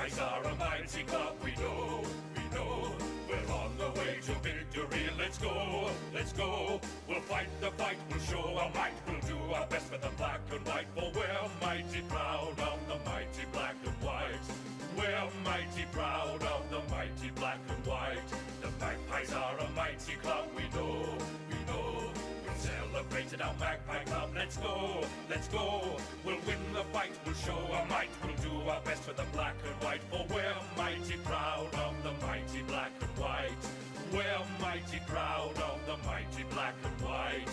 Magpies are a mighty club, we know. We're on the way to victory, let's go. We'll fight the fight, we'll show our might. We'll do our best for the black and white, for we're mighty proud of the mighty black and white. We're mighty proud of the mighty black and white. The Magpies are a mighty club, we know. We'll celebrate at our Magpie Club, let's go. We'll win the fight, we'll show our might. We'll do our best for the black and white, for we're mighty proud of the mighty black and white. We're mighty proud of the mighty black and white.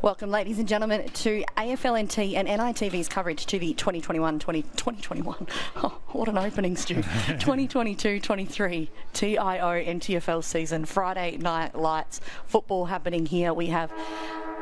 Welcome, ladies and gentlemen, to AFLNT and NITV's coverage to the 2021. Oh, what an opening, Stu. 2022-23 TIO NTFL season. Friday night lights. Football happening here. We have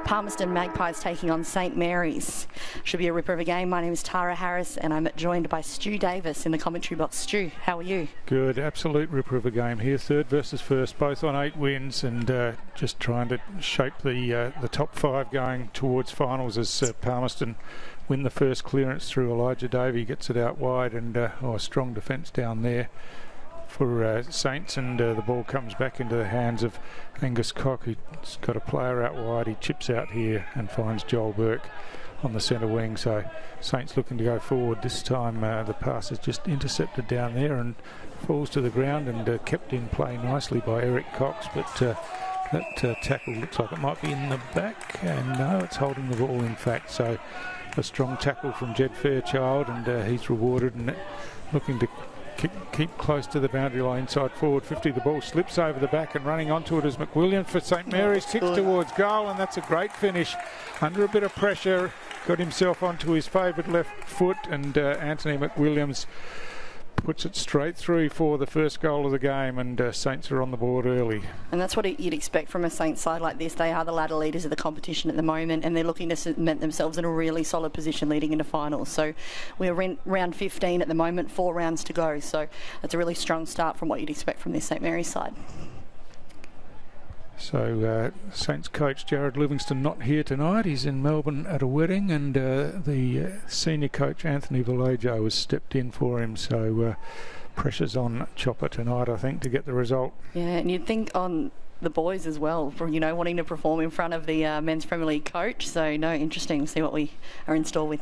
Palmerston Magpies taking on St Mary's. Should be a ripper of a game. My name is Tara Harris and I'm joined by Stu Davis in the commentary box. Stu, how are you? Good, absolute ripper of a game here. Third versus first, both on 8 wins, and just trying to shape the top 5 going towards finals as Palmerston win the first clearance through Elijah Davey, gets it out wide, and a strong defence down there for Saints, and the ball comes back into the hands of Angus Cock. He's got a player out wide. He chips out here and finds Joel Burke on the centre wing. So Saints looking to go forward. This time the pass is just intercepted down there and falls to the ground, and kept in play nicely by Eric Cox. But that tackle looks like it might be in the back, and no, it's holding the ball in fact. So a strong tackle from Jed Fairchild, and he's rewarded, and looking to keep close to the boundary line inside forward 50. The ball slips over the back, and running onto it is McWilliams for St Mary's. Kicks towards goal, and that's a great finish. Under a bit of pressure, got himself onto his favoured left foot, and Anthony McWilliams puts it straight through for the first goal of the game, and Saints are on the board early. And that's what you'd expect from a Saints side like this. They are the ladder leaders of the competition at the moment, and they're looking to cement themselves in a really solid position leading into finals. So we're in round 15 at the moment, 4 rounds to go. So that's a really strong start from what you'd expect from this St Mary's side. So Saints coach Jared Livingston not here tonight. He's in Melbourne at a wedding, and the senior coach Anthony Vallejo has stepped in for him. So pressure's on Chopper tonight, I think, to get the result. Yeah, and you'd think on the boys as well, for wanting to perform in front of the Men's Premier League coach. So no, interesting to see what we are in store with.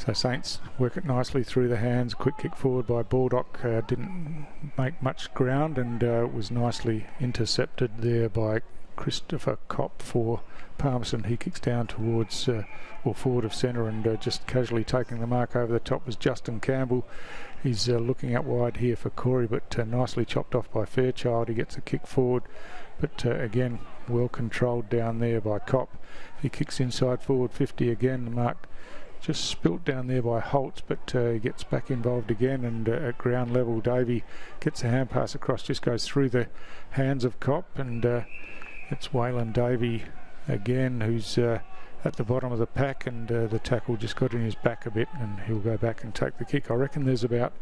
So Saints work it nicely through the hands. Quick kick forward by Baldock. Didn't make much ground, and was nicely intercepted there by Christopher Kopp for Palmerston. He kicks down towards or forward of centre, and just casually taking the mark over the top was Justin Campbell. He's looking out wide here for Corey, but nicely chopped off by Fairchild. He gets a kick forward, but again well controlled down there by Kopp. He kicks inside forward 50 again. The mark just spilt down there by Holtz, but he gets back involved again, and at ground level Davey gets a hand pass across, just goes through the hands of Kopp, and it's Waylon Davey again who's at the bottom of the pack, and the tackle just got in his back a bit, and he'll go back and take the kick. I reckon there's about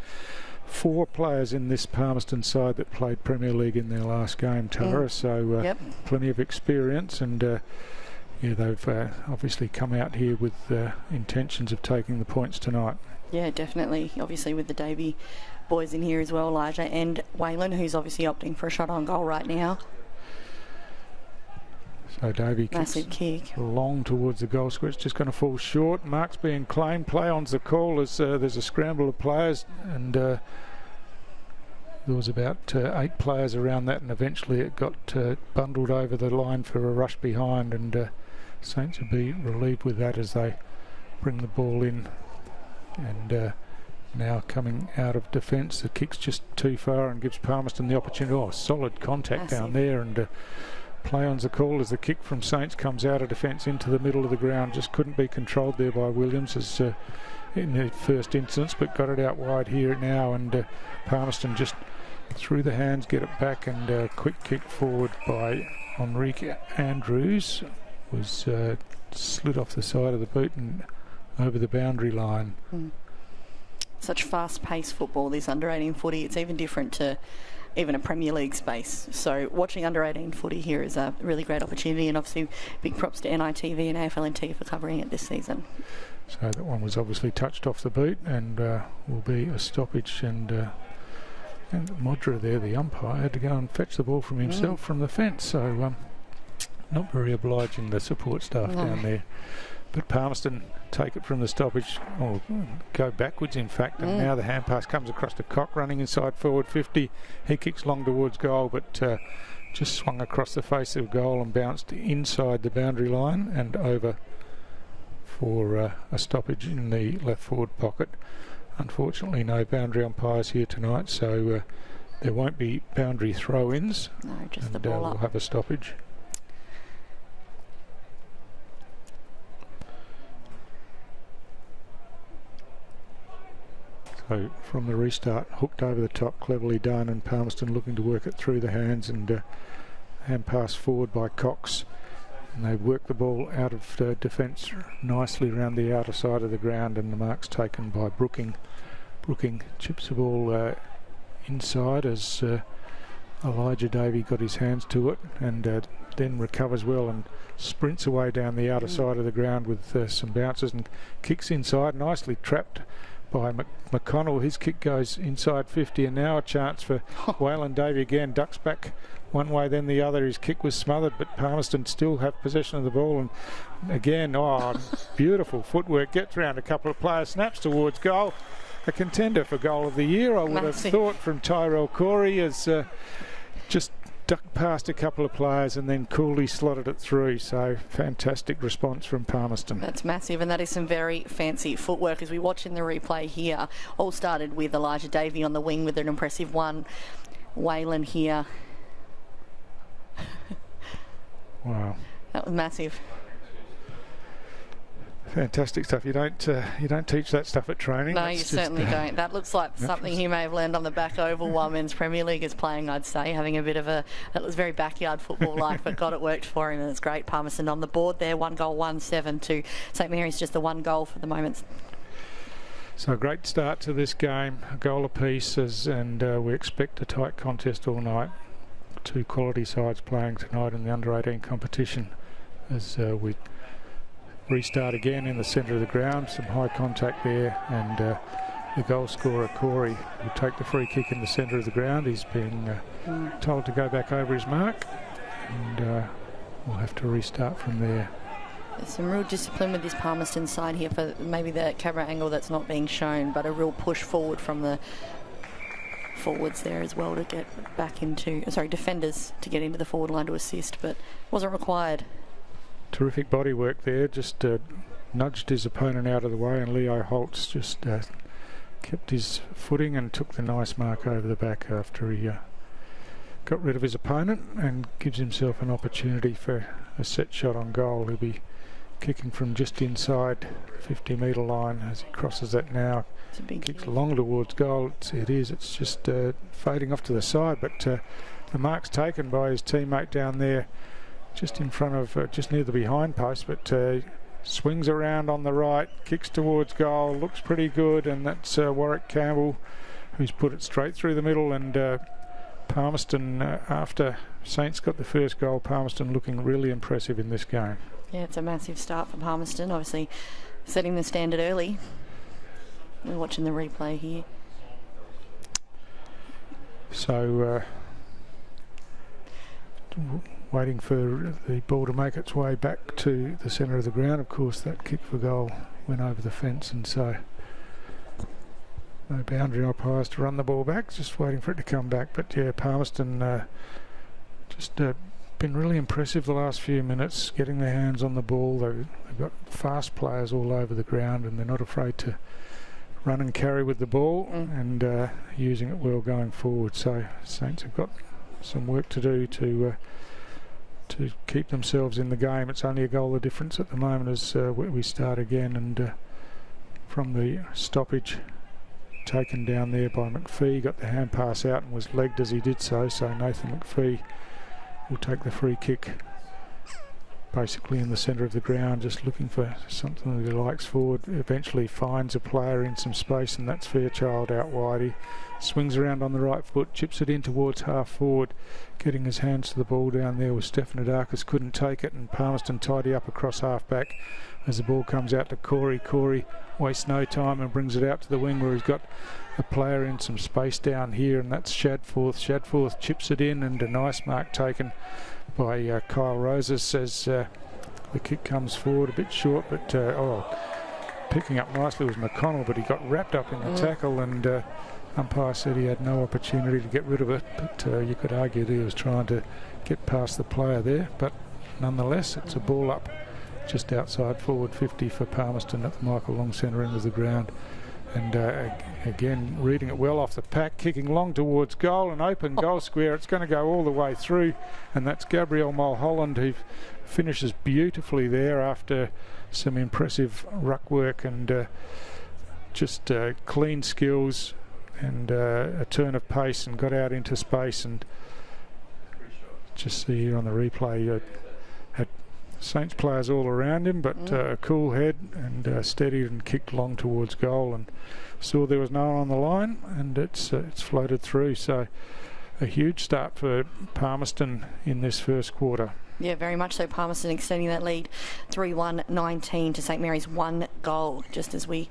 4 players in this Palmerston side that played Premier League in their last game, Tara, so plenty of experience, and yeah, they've obviously come out here with intentions of taking the points tonight. Yeah, definitely. Obviously with the Davey boys in here as well, Elijah and Waylon, who's obviously opting for a shot on goal right now. So Davey massive kick long towards the goal square. It's just going to fall short. Mark's being claimed. Play on's the call as there's a scramble of players, and there was about 8 players around that, and eventually it got bundled over the line for a rush behind, and Saints will be relieved with that as they bring the ball in, and now coming out of defence. The kick's just too far and gives Palmerston the opportunity. Solid contact down there, and play on's the call as the kick from Saints comes out of defence into the middle of the ground. Just couldn't be controlled there by Williams as in the first instance, but got it out wide here now, and Palmerston just through the hands get it back, and quick kick forward by Enrique Andrews was slid off the side of the boot and over the boundary line. Such fast-paced football, this under-18 footy. It's even different to even a Premier League space. So watching under-18 footy here is a really great opportunity, and obviously big props to NITV and AFLNT for covering it this season. So that one was obviously touched off the boot, and will be a stoppage, and Modra there, the umpire, had to go and fetch the ball from himself from the fence. So not very obliging, the support staff down there. But Palmerston take it from the stoppage, or go backwards in fact, and now the hand pass comes across to Cock running inside forward 50. He kicks long towards goal, but just swung across the face of goal and bounced inside the boundary line and over for a stoppage in the left forward pocket. Unfortunately no boundary umpires here tonight, so there won't be boundary throw-ins. No, just and the ball we'll have a stoppage. So from the restart, hooked over the top, cleverly done, and Palmerston looking to work it through the hands, and hand pass forward by Cox. And they work the ball out of defence nicely around the outer side of the ground, and the mark's taken by Brooking. Brooking chips the ball inside as Elijah Davey got his hands to it, and then recovers well and sprints away down the outer side of the ground with some bounces and kicks inside, nicely trapped by McConnell. His kick goes inside 50, and now a chance for Waylon Davey again. Ducks back one way then the other. His kick was smothered, but Palmerston still have possession of the ball, and again, beautiful footwork, gets round a couple of players, snaps towards goal. A contender for goal of the year, I would have thought, from Tyrell Corey, as just ducked past a couple of players and then coolly slotted it through. So fantastic response from Palmerston. That's massive, and that is some very fancy footwork as we watch in the replay here. All started with Elijah Davey on the wing with an impressive one. Waylon here. Wow. That was massive. Fantastic stuff. You don't teach that stuff at training. No, you certainly don't. That looks like something he may have learned on the back oval while Men's Premier League is playing, I'd say, having a bit of that was very backyard football-like, but God, it worked for him, and it's great. Palmerston on the board there, 1 goal, 1-7 to St Mary's, just the 1 goal for the moment. So a great start to this game, a goal apiece, and we expect a tight contest all night. 2 quality sides playing tonight in the under-18 competition as we restart again in the centre of the ground. Some high contact there, and the goal scorer Corey will take the free kick in the centre of the ground. He's been told to go back over his mark, and we'll have to restart from there. There's some real discipline with this Palmerston side here for maybe the camera angle that's not being shown, but a real push forward from the forwards there as well to get back into, defenders to get into the forward line to assist, but wasn't required. Terrific body work there, just nudged his opponent out of the way, and Leo Holtz just kept his footing and took the nice mark over the back after he got rid of his opponent, and gives himself an opportunity for a set shot on goal. He'll be kicking from just inside 50-metre line as he crosses that now. It's a big kicks long towards goal. It's just fading off to the side, but the mark's taken by his teammate down there, just in front of, just near the behind post, but swings around on the right, kicks towards goal, looks pretty good, and that's Warwick Campbell, who's put it straight through the middle. And Palmerston, after Saints got the first goal, Palmerston looking really impressive in this game. Yeah, it's a massive start for Palmerston, obviously setting the standard early. We're watching the replay here. So waiting for the ball to make its way back to the centre of the ground. Of course, that kick for goal went over the fence, and so no boundary umpires to run the ball back, just waiting for it to come back. But yeah, Palmerston just been really impressive the last few minutes, getting their hands on the ball. They've got fast players all over the ground, and they're not afraid to run and carry with the ball, and using it well going forward. So Saints have got some work to do to keep themselves in the game. It's only a goal of difference at the moment as we start again, and from the stoppage taken down there by McPhee, got the hand pass out and was legged as he did so. So Nathan McPhee will take the free kick basically in the centre of the ground, just looking for something that he likes forward. Eventually finds a player in some space, and that's Fairchild out wide. He swings around on the right foot, chips it in towards half forward, getting his hands to the ball down there with Stephanodakis, couldn't take it, and Palmerston tidy up across half back as the ball comes out to Corey. Corey wastes no time and brings it out to the wing where he's got a player in some space down here, and that's Shadforth. Shadforth chips it in, and a nice mark taken by Kyle Roses as the kick comes forward a bit short, but picking up nicely was McConnell, but he got wrapped up in the tackle, and umpire said he had no opportunity to get rid of it, but you could argue that he was trying to get past the player there. But nonetheless, it's a ball up just outside forward 50 for Palmerston at the Michael Long centre end of the ground. And again, reading it well off the pack, kicking long towards goal, an open goal square. It's going to go all the way through, and that's Gabrielle Mulholland, who finishes beautifully there after some impressive ruck work, and just clean skills and a turn of pace, and got out into space. And just see here on the replay, had Saints players all around him, but a cool head, and steadied and kicked long towards goal, and saw there was no one on the line, and it's floated through. So a huge start for Palmerston in this first quarter. Yeah, very much so. Palmerston extending that lead 3-1-19 to St Mary's 1 goal, just as we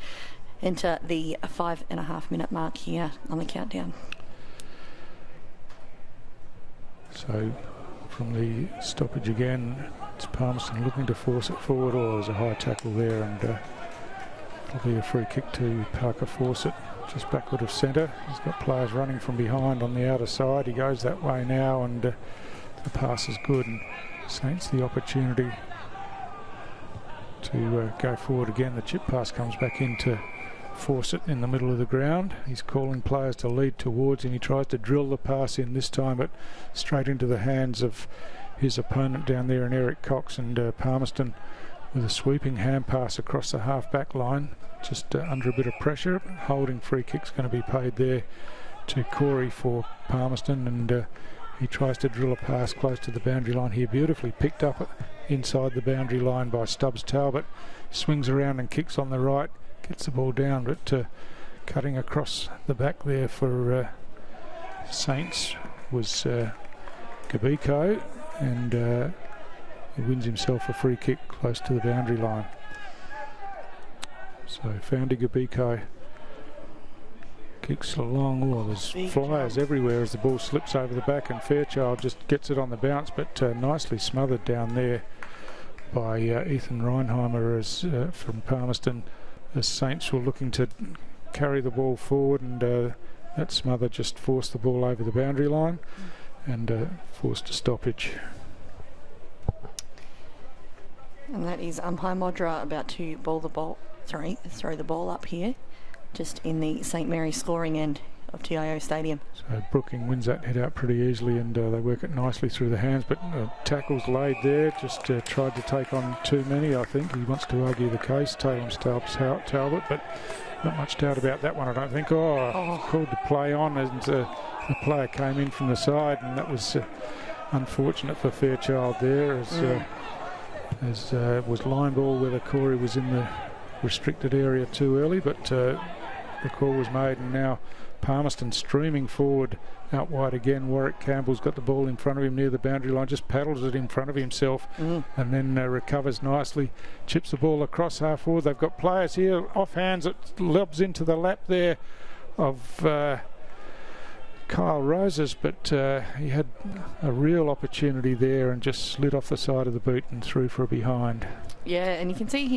enter the 5.5 minute mark here on the countdown. So from the stoppage again, it's Palmerston looking to force it forward. Oh, there's a high tackle there, and it'll be a free kick to Parker Fawcett, just backward of centre. He's got players running from behind on the outer side. He goes that way now, and the pass is good, and Saints the opportunity to go forward again. The chip pass comes back into Fawcett in the middle of the ground. He's calling players to lead towards him. He tries to drill the pass in this time, but straight into the hands of his opponent down there in Eric Cox, and Palmerston with a sweeping hand pass across the half-back line, just under a bit of pressure. Holding free kick's going to be paid there to Corey for Palmerston, and he tries to drill a pass close to the boundary line here. Beautifully picked up inside the boundary line by Stubbs Talbot. Swings around and kicks on the right. Gets the ball down, but cutting across the back there for Saints was Gabiko, and he wins himself a free kick close to the boundary line. So Foundy Gabiko kicks along. Oh, there's flyers everywhere as the ball slips over the back, and Fairchild just gets it on the bounce, but nicely smothered down there by Ethan Reinheimer as from Palmerston. The Saints were looking to carry the ball forward, and that smother just forced the ball over the boundary line and forced a stoppage. And that is umpire Modra about to throw the ball up here, just in the St Mary's scoring end of TIO Stadium. So Brooking wins that head out pretty easily, and they work it nicely through the hands, but tackles laid there. Just tried to take on too many, I think. He wants to argue the case, Tatum Talbot, but not much doubt about that one, I don't think. Called to play on, and the player came in from the side, and that was unfortunate for Fairchild there, as was line ball whether Corey was in the restricted area too early, but the call was made, and now Palmerston streaming forward out wide again. Warwick Campbell's got the ball in front of him near the boundary line, just paddles it in front of himself, and then recovers nicely, chips the ball across half forward. They've got players here off hands, it lobs into the lap there of Kyle Roses, but he had a real opportunity there and just slid off the side of the boot and through for a behind. Yeah, and you can see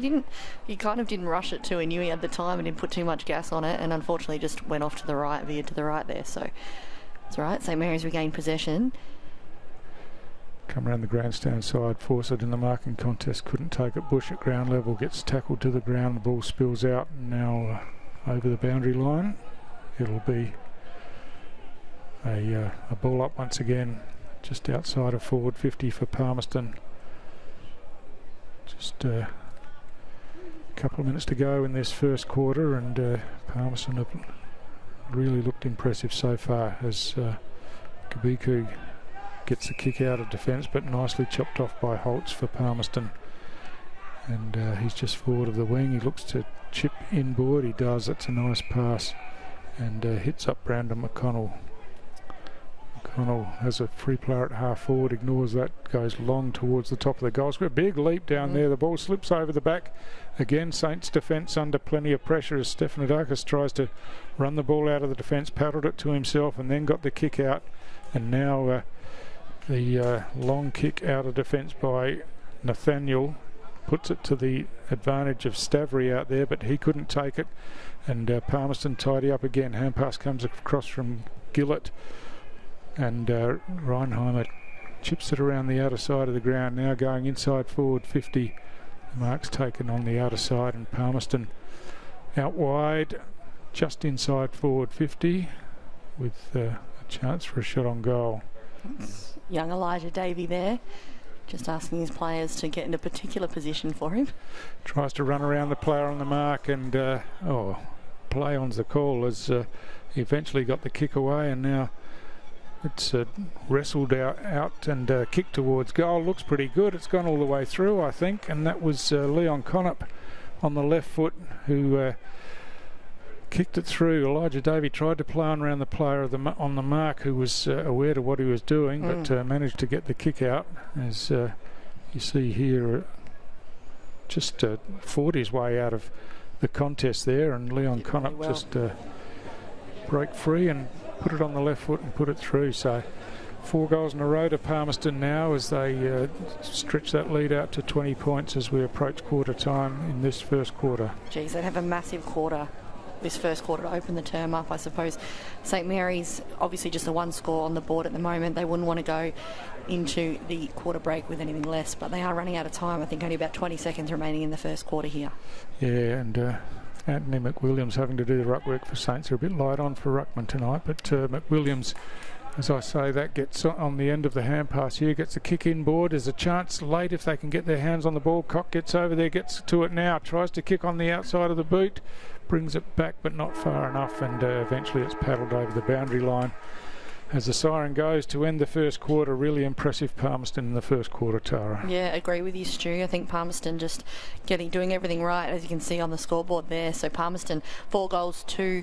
he kind of didn't rush it too. He knew he had the time and didn't put too much gas on it, and unfortunately just went off to the right, veered to the right there. So it's all right. St Mary's regained possession. Come around the grandstand side, Fawcett in the marking contest, couldn't take it. Bush at ground level gets tackled to the ground, the ball spills out, and now over the boundary line. It'll be a ball up once again, just outside of forward 50 for Palmerston. Just a couple of minutes to go in this first quarter, and Palmerston have really looked impressive so far as Kabiku gets the kick out of defence, but nicely chopped off by Holtz for Palmerston. And he's just forward of the wing. He looks to chip inboard. He does. That's a nice pass, and hits up Brandon McConnell. McConnell has a free player at half forward, ignores that, goes long towards the top of the goal square. Big leap down there. The ball slips over the back. Again, Saints defence under plenty of pressure as Stefanidakis tries to run the ball out of the defence, paddled it to himself, and then got the kick out. And now the long kick out of defence by Nathaniel puts it to the advantage of Stavery out there, but he couldn't take it. And Palmerston tidy up again. Hand pass comes across from Gillett, and Reinheimer chips it around the outer side of the ground, now going inside forward 50. The mark's taken on the outer side, and Palmerston out wide just inside forward 50 with a chance for a shot on goal. That's young Elijah Davey there, just asking his players to get in a particular position for him. Tries to run around the player on the mark, and play on's the call, as he eventually got the kick away, and now it's wrestled out and kicked towards goal. Looks pretty good. It's gone all the way through, I think, and that was Leon Connop on the left foot who kicked it through. Elijah Davey tried to play on around the player on the mark, who was aware of what he was doing, but managed to get the kick out, as you see here. Just fought his way out of the contest there, and Leon Connop just broke free and put it on the left foot and put it through. So 4 goals in a row to Palmerston now, as they stretch that lead out to 20 points as we approach quarter time in this first quarter. Geez, they'd have a massive quarter, this first quarter, to open the term up, I suppose. St Mary's, obviously just the 1 score on the board at the moment. They wouldn't want to go into the quarter break with anything less, but they are running out of time. I think only about 20 seconds remaining in the first quarter here. Yeah, and Anthony McWilliams having to do the ruck work for Saints. Are a bit light on for ruckman tonight, but McWilliams, as I say, that gets on the end of the hand pass here, gets the kick in board. There's a chance late if they can get their hands on the ball. Cock gets over there, gets to it now, tries to kick on the outside of the boot, brings it back but not far enough, and eventually it's paddled over the boundary line as the siren goes to end the first quarter. Really impressive Palmerston in the first quarter, Tara. Yeah, agree with you, Stu. I think Palmerston just doing everything right, as you can see on the scoreboard there. So Palmerston 4 goals to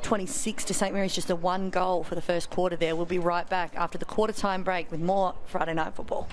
26 to St Mary's, just a 1 goal for the first quarter there. We'll be right back after the quarter time break with more Friday Night Football.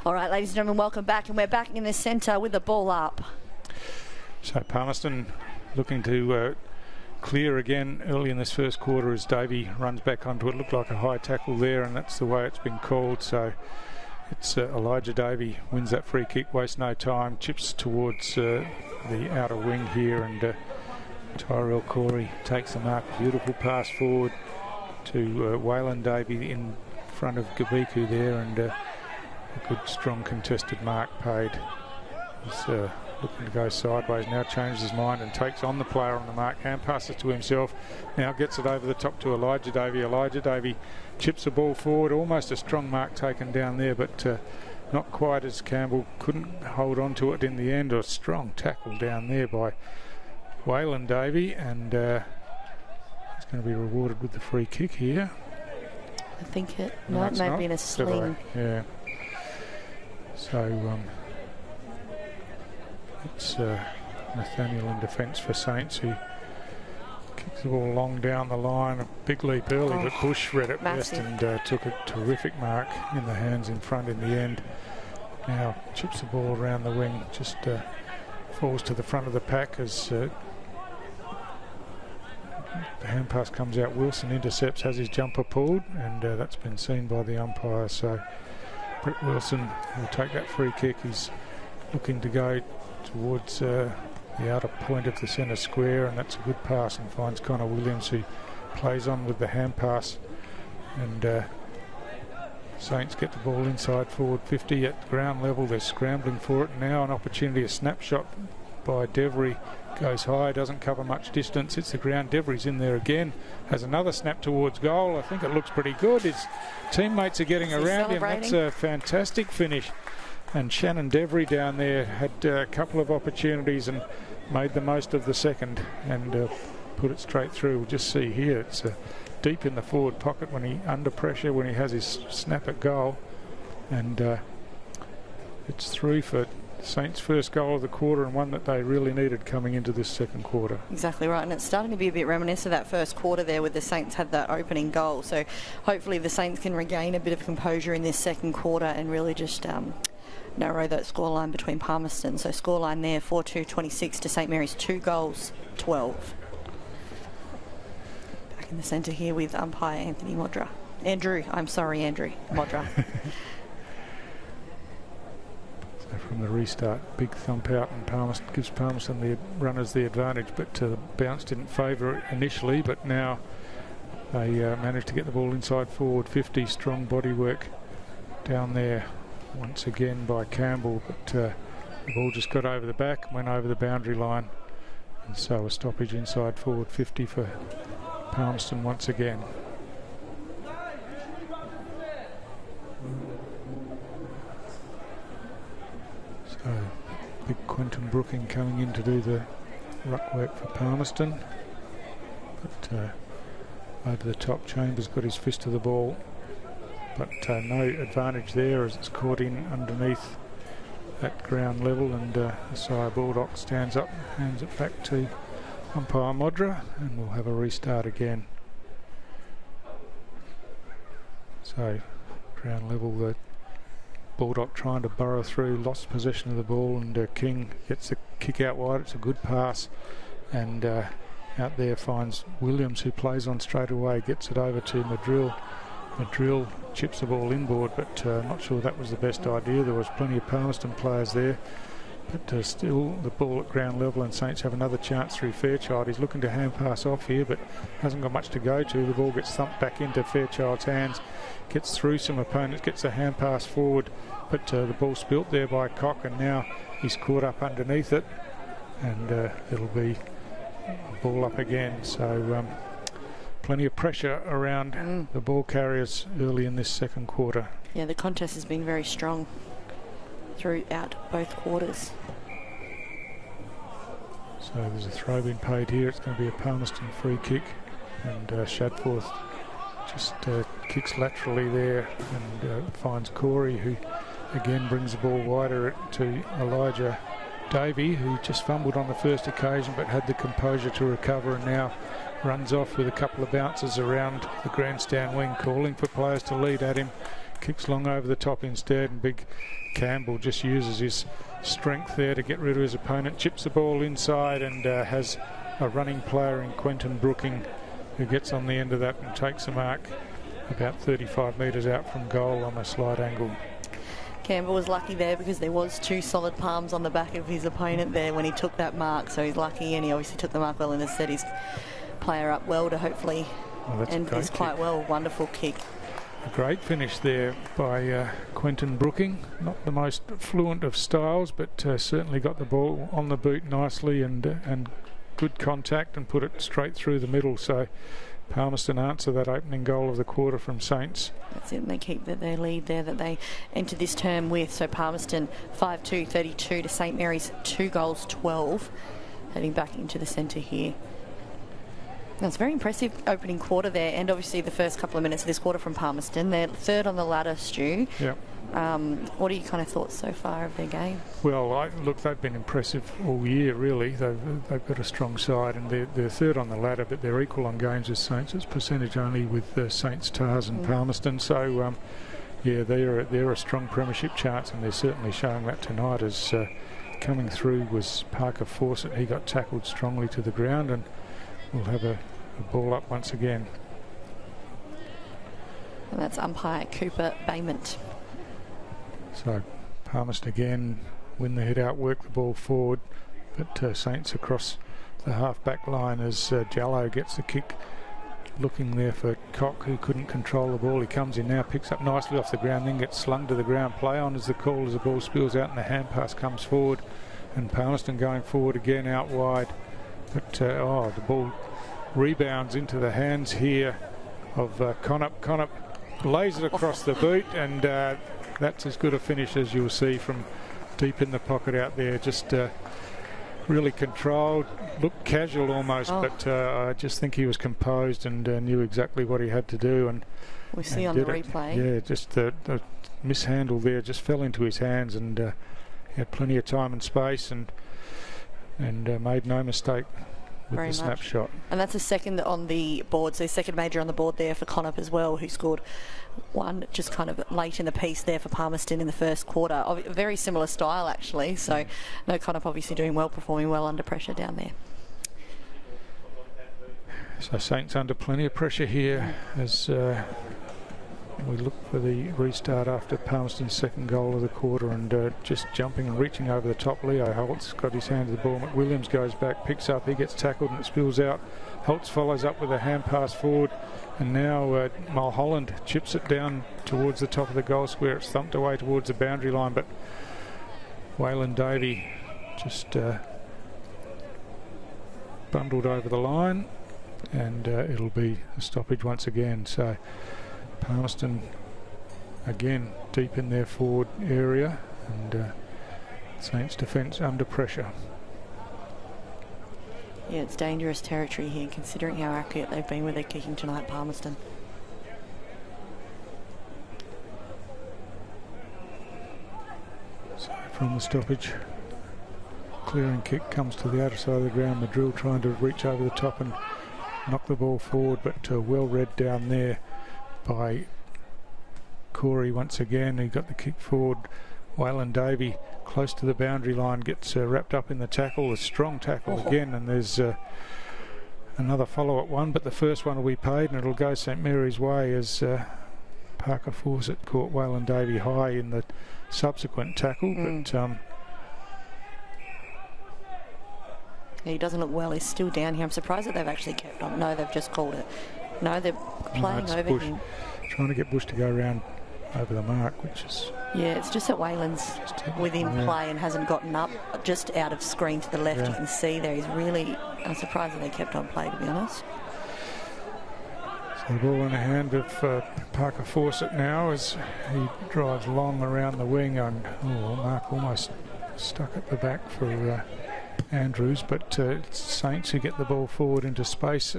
All right, ladies and gentlemen, welcome back, and we're back in the centre with the ball up. So Palmerston looking to clear again early in this first quarter as Davey runs back onto it. Looked like a high tackle there, and that's the way it's been called. So it's Elijah Davey wins that free kick, wastes no time, chips towards the outer wing here, and Tyrell Corey takes the mark. Beautiful pass forward to Waylon Davey in front of Gabiku there, and a good strong contested mark paid. He's looking to go sideways, now changes his mind and takes on the player on the mark, hand passes to himself, now gets it over the top to Elijah Davey. Elijah Davey chips the ball forward, almost a strong mark taken down there, but not quite, as Campbell couldn't hold on to it in the end. A strong tackle down there by Waylon Davey, and he's going to be rewarded with the free kick here. I think it may have been a sling. Yeah. So it's Nathaniel in defence for Saints, who kicks the ball long down the line. A big leap early, but Bush read it best and took a terrific mark in the hands in front in the end. Now chips the ball around the wing, just falls to the front of the pack as the hand pass comes out. Wilson intercepts, has his jumper pulled, and that's been seen by the umpire. So Brett Wilson will take that free kick. He's looking to go towards the outer point of the centre square, and that's a good pass, and finds Connor Williams, who plays on with the hand pass, and Saints get the ball inside forward 50 at ground level. They're scrambling for it now. An opportunity, a snapshot by Devery, goes high, doesn't cover much distance, hits the ground. Devery's in there again, has another snap towards goal. I think it looks pretty good. His teammates are getting around him. That's a fantastic finish. And Shannon Devery down there had a couple of opportunities and made the most of the second and put it straight through. We'll just see here, it's deep in the forward pocket when he under pressure, when he has his snap at goal, and it's through for Saints' first goal of the quarter, and one that they really needed coming into this second quarter. Exactly right, and it's starting to be a bit reminiscent of that first quarter there, where the Saints had that opening goal. So hopefully the Saints can regain a bit of composure in this second quarter and really just narrow that scoreline between Palmerston. So scoreline there, 4-2-26 to St Mary's, 2 goals, 12. Back in the centre here with umpire Anthony Modra. Andrew Modra. So from the restart, big thump out, and Palmerston gives Palmerston the runners the advantage, but the bounce didn't favour it initially, but now they managed to get the ball inside forward 50. Strong body work down there once again by Campbell, but the ball just got over the back, went over the boundary line, and so a stoppage inside forward 50 for Palmerston once again. So big Quentin Brooking coming in to do the ruck work for Palmerston, but over the top, Chambers got his fist to the ball, but no advantage there as it's caught in underneath at ground level, and Isaiah Baldock stands up, hands it back to umpire Modra, and we'll have a restart again. So ground level, the Baldock trying to burrow through, lost possession of the ball, and King gets the kick out wide. It's a good pass, and out there finds Williams, who plays on straight away, gets it over to Madrill. Madrill chips the ball inboard, but not sure that was the best idea. There was plenty of Palmerston players there, but still the ball at ground level, and Saints have another chance through Fairchild. He's looking to hand pass off here, but hasn't got much to go to. The ball gets thumped back into Fairchild's hands, gets through some opponents, gets a hand pass forward, but the ball spilt there by Cock, and now he's caught up underneath it, and it'll be a ball up again. So plenty of pressure around the ball carriers early in this second quarter. Yeah, the contest has been very strong throughout both quarters. So there's a throw been paid here. It's going to be a Palmerston free kick, and Shadforth just kicks laterally there and finds Corey, who again brings the ball wider to Elijah Davey, who just fumbled on the first occasion but had the composure to recover, and now runs off with a couple of bounces around the grandstand wing, calling for players to lead at him. kicks long over the top instead, and big Campbell just uses his strength there to get rid of his opponent, chips the ball inside, and has a running player in Quentin Brooking who gets on the end of that and takes the mark about 35 metres out from goal on a slight angle. Campbell was lucky there because there was 2 solid palms on the back of his opponent there when he took that mark, so he's lucky, and he obviously took the mark well and has set his player up well to hopefully end this quite well. Wonderful kick. A great finish there by Quentin Brooking. Not the most fluent of styles, but certainly got the ball on the boot nicely and good contact and put it straight through the middle. So Palmerston answer that opening goal of the quarter from Saints. That's it, and they keep their lead there that they entered this term with. So Palmerston 5-2, 32 to St Mary's 2 goals, 12. Heading back into the centre here. That's a very impressive opening quarter there, and obviously the first couple of minutes of this quarter from Palmerston. They're third on the ladder, Stu. Yep. What are your kind of thoughts so far of their game? Well, look, they've been impressive all year, really. They've got a strong side, and they're third on the ladder, but they're equal on games as Saints. It's percentage only with Saints, Tars and Palmerston. So, yeah, they're a strong premiership chance, and they're certainly showing that tonight. As coming through was Parker Fawcett. He got tackled strongly to the ground, and we'll have a ball up once again. And that's umpire Cooper Bayment. So Palmerston again win the hit out, work the ball forward, but Saints across the half-back line as Jallow gets the kick, looking there for Cock, who couldn't control the ball. He comes in now, picks up nicely off the ground, then gets slung to the ground. Play on as the call as the ball spills out and the hand pass comes forward, and Palmerston going forward again out wide. But the ball rebounds into the hands here of Connop. Connop lays it across the boot, and that's as good a finish as you'll see from deep in the pocket out there. Just really controlled, looked casual almost, but I just think he was composed and knew exactly what he had to do. And we see on the replay. Yeah, just the mishandle there just fell into his hands, and he had plenty of time and space, and made no mistake with the snapshot. And that's a second on the board, so second major on the board there for Connop as well, who scored one just kind of late in the piece there for Palmerston in the first quarter. A very similar style actually, so no, Connop obviously doing well, performing well under pressure down there. So Saints under plenty of pressure here as we look for the restart after Palmerston's second goal of the quarter, and just jumping and reaching over the top. Leo Holtz got his hand to the ball. McWilliams goes back, picks up, he gets tackled and it spills out. Holtz follows up with a hand pass forward, and now Mulholland chips it down towards the top of the goal square. It's thumped away towards the boundary line, but Waylon Davey just bundled over the line, and it'll be a stoppage once again. So Palmerston again deep in their forward area, and Saints defence under pressure. Yeah, it's dangerous territory here considering how accurate they've been with their kicking tonight, Palmerston. So from the stoppage, clearing kick comes to the outer side of the ground. Madrill trying to reach over the top and knock the ball forward, but well read down there by Corey once again. He got the kick forward. Waylon Davey close to the boundary line gets wrapped up in the tackle, a strong tackle again, and there's another follow-up one, but the first one will be paid and it'll go St Mary's way as Parker Fawcett caught Waylon Davey high in the subsequent tackle, but he doesn't look well. He's still down here. I'm surprised that they've actually kept on. No, they've just called it. No, they're playing over Bush, him. trying to get Bush to go around over the mark, which is... Yeah, it's just that Waylon's within play and hasn't gotten up, just out of screen to the left. You can see there. He's really... I'm surprised that they kept on play, to be honest. So the ball in the hand of Parker Fawcett now as he drives long around the wing, and Mark almost stuck at the back for Andrews, but it's Saints who get the ball forward into space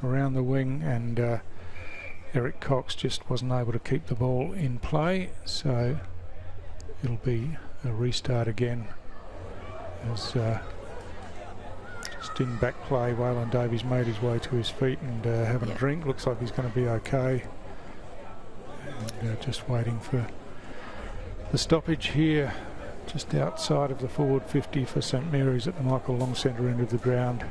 around the wing, and Eric Cox just wasn't able to keep the ball in play, so it'll be a restart again as just in back play Waylon Davies made his way to his feet and having a drink. Looks like he's going to be okay, And, just waiting for the stoppage here, just outside of the forward 50 for St Mary's at the Michael Long Centre end of the ground.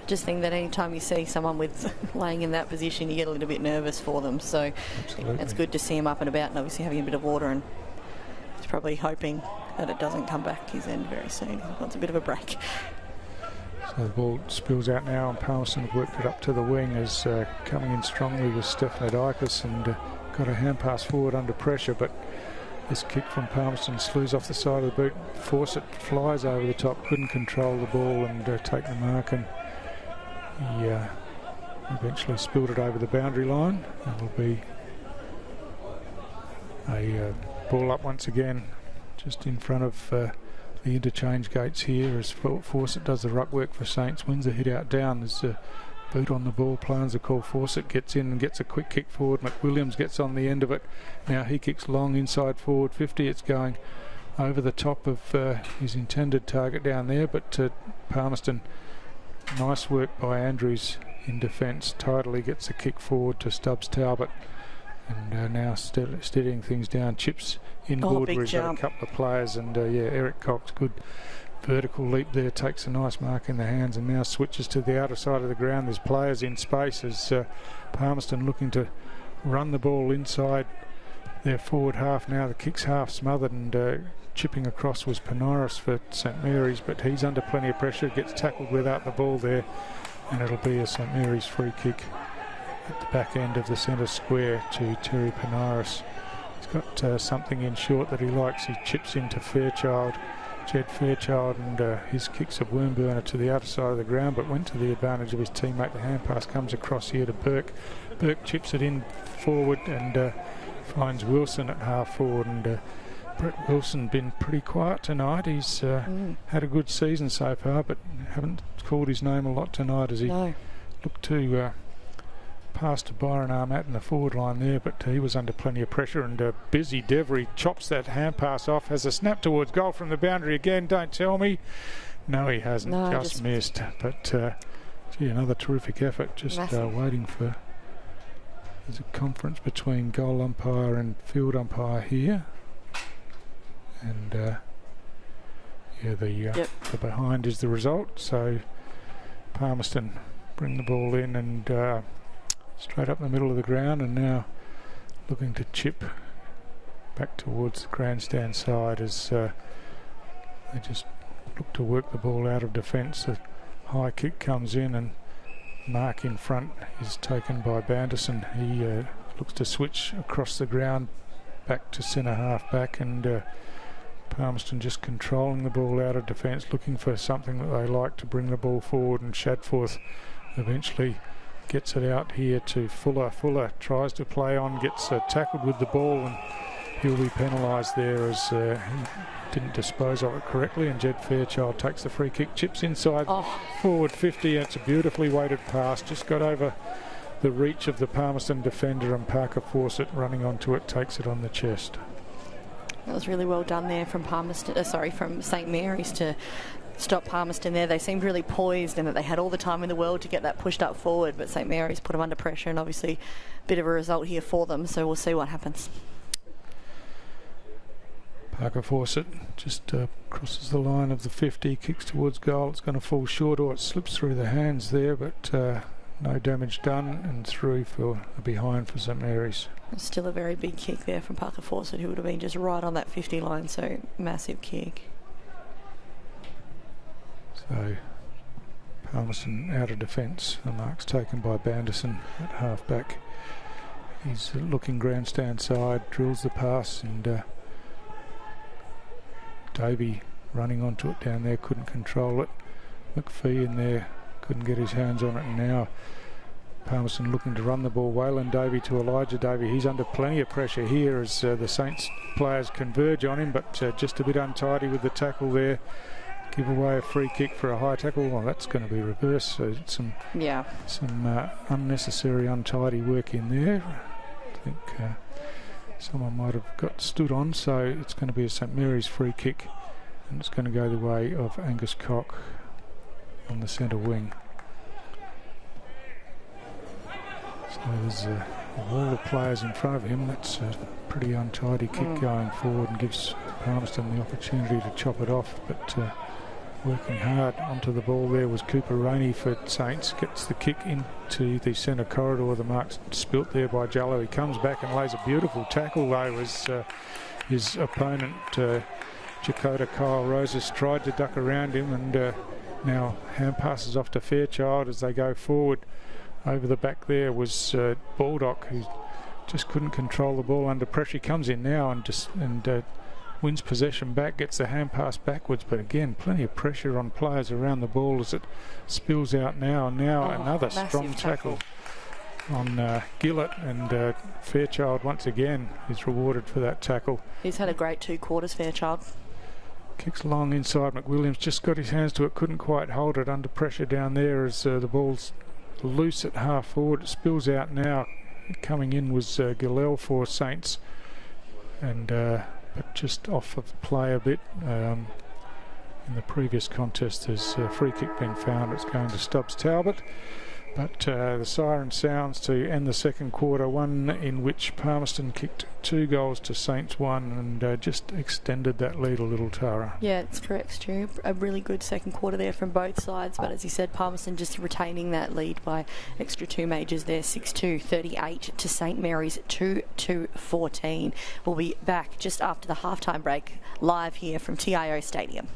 Just think that any time you see someone with laying in that position, you get a little bit nervous for them. So Absolutely. it's good to see him up and about, and obviously having a bit of water, and he's probably hoping that it doesn't come back his end very soon. He wants a bit of a break. So the ball spills out now, and Palmerston have worked it up to the wing as coming in strongly with Stefanidakis, and got a hand pass forward under pressure, but this kick from Palmerston slews off the side of the boot. Fawcett flies over the top, couldn't control the ball and take the mark, and he eventually spilled it over the boundary line. It will be a ball up once again, just in front of the interchange gates here, as Fawcett does the ruck work for Saints, wins the hit out down. There's a boot on the ball, plans the call. Fawcett gets in and gets a quick kick forward. McWilliams gets on the end of it. Now he kicks long inside forward 50. It's going over the top of his intended target down there, but Palmerston, nice work by Andrews in defence, tidily gets a kick forward to Stubbs Talbot, and now steadying things down, chips inboard where he's got a couple of players, and Eric Cox, good vertical leap there, takes a nice mark in the hands, and now switches to the outer side of the ground. There's players in space as Palmerston looking to run the ball inside their forward half. Now the kick's half smothered, and chipping across was Panaris for St Mary's, but he's under plenty of pressure, gets tackled without the ball there, and it'll be a St Mary's free kick at the back end of the centre square to Terry Panaris. He's got something in short that he likes. He chips into Fairchild, Jed Fairchild, and his kicks a worm burner to the outer side of the ground, but went to the advantage of his teammate. The hand pass comes across here to Burke. Burke chips it in forward and finds Wilson at half forward, and Brett Wilson been pretty quiet tonight. He's had a good season so far, but haven't called his name a lot tonight as he looked to pass to Byron Armatt in the forward line there, but he was under plenty of pressure, and Busy Devery chops that hand pass off, has a snap towards goal from the boundary again. Don't tell me. No, he hasn't. Just missed. But gee, another terrific effort. Just waiting for. There's a conference between goal umpire and field umpire here, and the behind is the result. So Palmerston bring the ball in and straight up the middle of the ground, and now looking to chip back towards the grandstand side as they just look to work the ball out of defence. The high kick comes in, and mark in front is taken by Banderson. He looks to switch across the ground back to centre half back, and Palmerston just controlling the ball out of defence, looking for something that they like to bring the ball forward, and Shadforth eventually gets it out here to Fuller. Fuller tries to play on, gets tackled with the ball, and he'll be penalised there as he didn't dispose of it correctly, and Jed Fairchild takes the free kick, chips inside forward 50, and it's a beautifully weighted pass, just got over the reach of the Palmerston defender, and Parker Fawcett running onto it takes it on the chest. That was really well done there from Palmerston, from St Mary's to stop Palmerston there. They seemed really poised and that they had all the time in the world to get that pushed up forward, but St Mary's put them under pressure, and obviously a bit of a result here for them, so we'll see what happens. Parker Fawcett just crosses the line of the 50, kicks towards goal. It's going to fall short, or it slips through the hands there, but no damage done, and through for a behind for St Mary's. Still a very big kick there from Parker Fawcett, who would have been just right on that 50 line, so massive kick. So Palmerston out of defence. The mark's taken by Banderson at half back. He's looking grandstand side, drills the pass, and Davey running onto it down there, couldn't control it. McPhee in there couldn't get his hands on it, and now Palmerston looking to run the ball. Waylon Davey to Elijah Davey. He's under plenty of pressure here as the Saints players converge on him, but just a bit untidy with the tackle there. Give away a free kick for a high tackle. Well, that's going to be reversed. So some unnecessary untidy work in there. I think someone might have got stood on. So it's going to be a St Mary's free kick, and it's going to go the way of Angus Cock on the centre wing. So there's of all the players in front of him. That's a pretty untidy kick going forward and gives Palmerston the opportunity to chop it off, but working hard onto the ball there was Cooper Rainey for Saints. Gets the kick into the centre corridor. The mark's spilt there by Jallo. He comes back and lays a beautiful tackle though as his opponent Jakota Kyle Roses tried to duck around him, and now hand passes off to Fairchild as they go forward. Over the back there was Baldock, who just couldn't control the ball under pressure. He comes in now and wins possession back, gets the hand pass backwards, but again plenty of pressure on players around the ball as it spills out now, and now another strong tackle on Gillett, and Fairchild once again is rewarded for that tackle. He's had a great 2 quarters, Fairchild. Kicks long inside. McWilliams just got his hands to it, couldn't quite hold it under pressure down there as the ball's loose at half forward. It spills out now. Coming in was Gillell for Saints, and but just off of play a bit. In the previous contest there's a free kick been found. It's going to Stubbs Talbot, but the siren sounds to end the second quarter, one in which Palmerston kicked 2 goals to Saints 1 and just extended that lead a little, Tara. Yeah, it's correct, Stu. A really good second quarter there from both sides, but as you said, Palmerston just retaining that lead by extra 2 majors there, 6-2, 38 to St Mary's 2-14. We'll be back just after the halftime break, live here from TIO Stadium.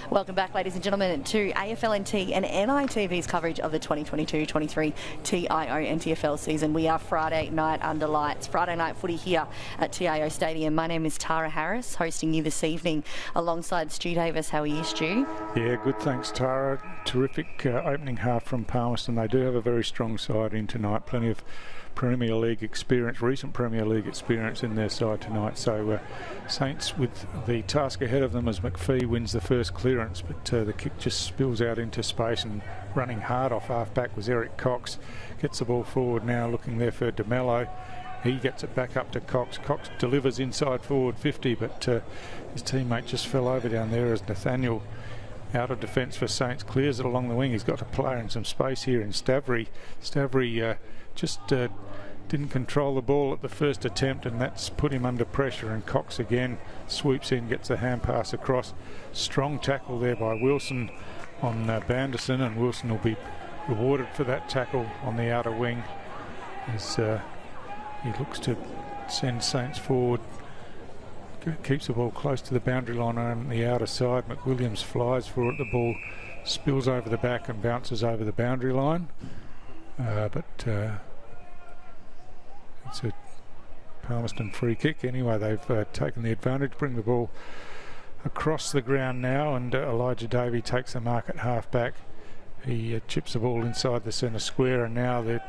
Welcome back, ladies and gentlemen, to AFL NT and NITV's coverage of the 2022-23 TIO NTFL season. We are Friday night under lights, Friday night footy here at TIO Stadium. My name is Tara Harris, hosting you this evening alongside Stu Davis. How are you, Stu? Yeah, good, thanks, Tara. Terrific opening half from Palmerston. They do have a very strong side in tonight. Plenty of Premier League experience, recent Premier League experience in their side tonight. So Saints with the task ahead of them as McPhee wins the first clearance, but the kick just spills out into space, and running hard off half-back was Eric Cox. Gets the ball forward now, looking there for DeMello. He gets it back up to Cox. Cox delivers inside forward 50, but his teammate just fell over down there as Nathaniel, out of defence for Saints, clears it along the wing. He's got a player in some space here in Stavrey. Stavrey just didn't control the ball at the first attempt, and that's put him under pressure, and Cox again swoops in, gets the hand pass across. Strong tackle there by Wilson on Banderson, and Wilson will be rewarded for that tackle on the outer wing as he looks to send Saints forward. Keeps the ball close to the boundary line on the outer side. McWilliams flies for it. The ball spills over the back and bounces over the boundary line. But it's a Palmerston free kick. Anyway, they've taken the advantage, bring the ball across the ground now, and Elijah Davey takes the mark at half-back. He chips the ball inside the centre square, and now they're